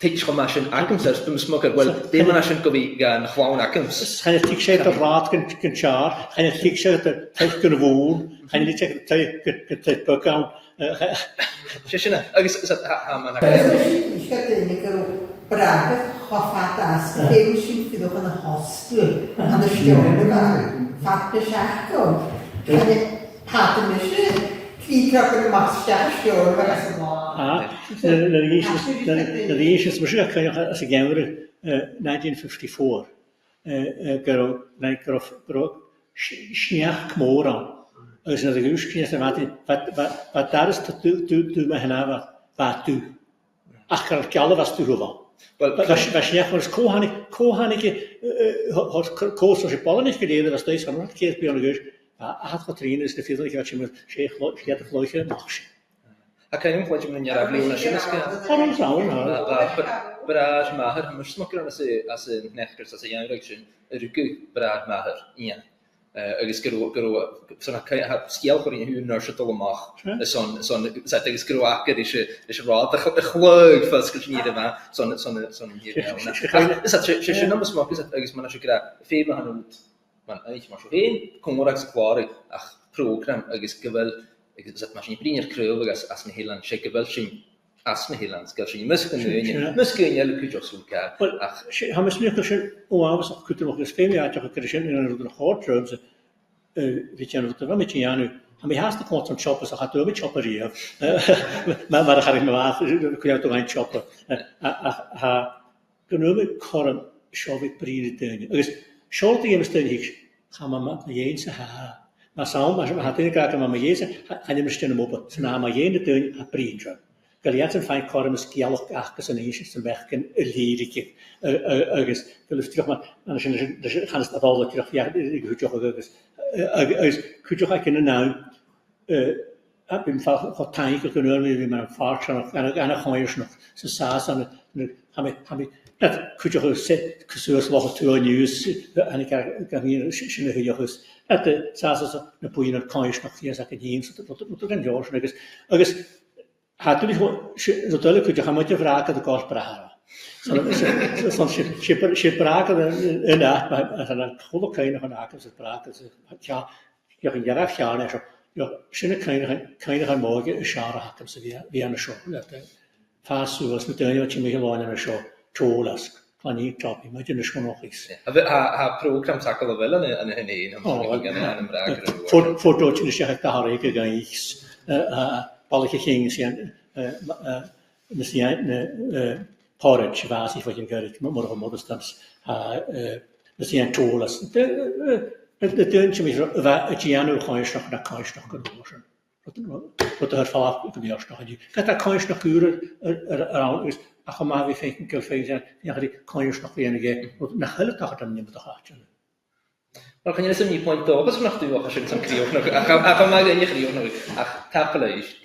Teach go mas yn agams ers bym smog wel dim yn asyn gofi gan chwawn agams. Chain tig sé a rád gan sear, chain tig sé teich gan bhún, chain teich bygam. Se sinna, agus ha man Ich hatte eine Brage, Hoffat as, dem schief wie doch an der Hostel, an der Stirn war, Vater Schachko. Eine hatte mich, wie trocken machst Schachstirn, weil das war. Na ríis mar kann ich as a gemmer 1954 go sneach mór an agus na gúscine wat dar is tú me henna wat tú ach gar geall was tú go sneach mar cóhannig cós sé ballinnig gedéidir as dééis an kees be an gus a hat Katrine is de fi sé sé a chloiche nach sé. A kan ym pwynt yn iar aflwn a sy'n ysgyn. Brad mahar, mae'n smogr yn as y nechgrs as y iawn rhaid sy'n rygw brad mahar, ia. Agus gyrw, son a sgiel chwr i'n hwn ar sy'n dol ymach. Son, agus gyrw agor eisiau rad, y chlwg ffas gyda ni yma, son yn hir iawn. Sy'n am y smogr, agus mae'n eisiau gyda ffeib mae hwnnw, mae'n eich mae'n siw hyn, cwmwr ag sy'n gwari, ach program agus gyfel, agus at machine brinner kröv as me helan checka väl sin as me helan ska sin muskeln eller kujossulka ach ha mes nu kan o avs kutter och spela att jag kan känna när det har tröms vi känner att det med janu ha me hast kort som chopper så att över chopperia men vad har jag med att kunna jag ta en chopper ha kunde korn shovit brinner det agus short igen stön hik kan man jense ha maar saam, maar had ik eigenlijk maar jezen, en je moest je hem op, ze namen jene deun a briendje. Geliat een fijn korm is kialog achtes en eentjes te werken, lirike, ergens. Wil terug maar, dan gaan ze dat al terug, ja, ik goed toch ergens. Goed toch ik in een nou, heb in geval van tanken kunnen we met een vaart nog en een gooiers nog, ze saas en hebben dat goed toch zet, kusus wat toe nieuws en ik kan hier zien hoe je dus. Dat de saas na puin ar caiis nach fias ac yn hyn, so dat gan George agus hadw ni so dyle cwyd o'ch amwyd y frag ad y gos brahara. So si brag yn at, mae'n chwld o cain o'ch yn agos y brag, i'ch yn iaraf llawn eisiau, sy'n y cain o'ch yn mwg y siar o hacam sy'n fi an y sio. Fas sŵs, na dyn o'ch yn mynd i loen yn y sio, trolasg. Van die job, maar je dus gewoon nog iets. Ha program tackle wel en heen. Voor doodje is je daar ik ga iets. Balletjes gingen zijn. Misschien porridge was ik wat je gehört, maar morgen modestams. Misschien tolas. De deuntje mis het Janu ga je nog naar kans nog kunnen lossen. Wat er vaak op de eerste nog. Dat daar kans nog uren around is. Ach ma vi feikin gelfein ja die kanjers nog enige na hele dag dan niet te gaan. Maar kan je eens een point op, als we nog doen, als je het zo creëert nog, ach ma ga je creëren nog, ach tapelen is.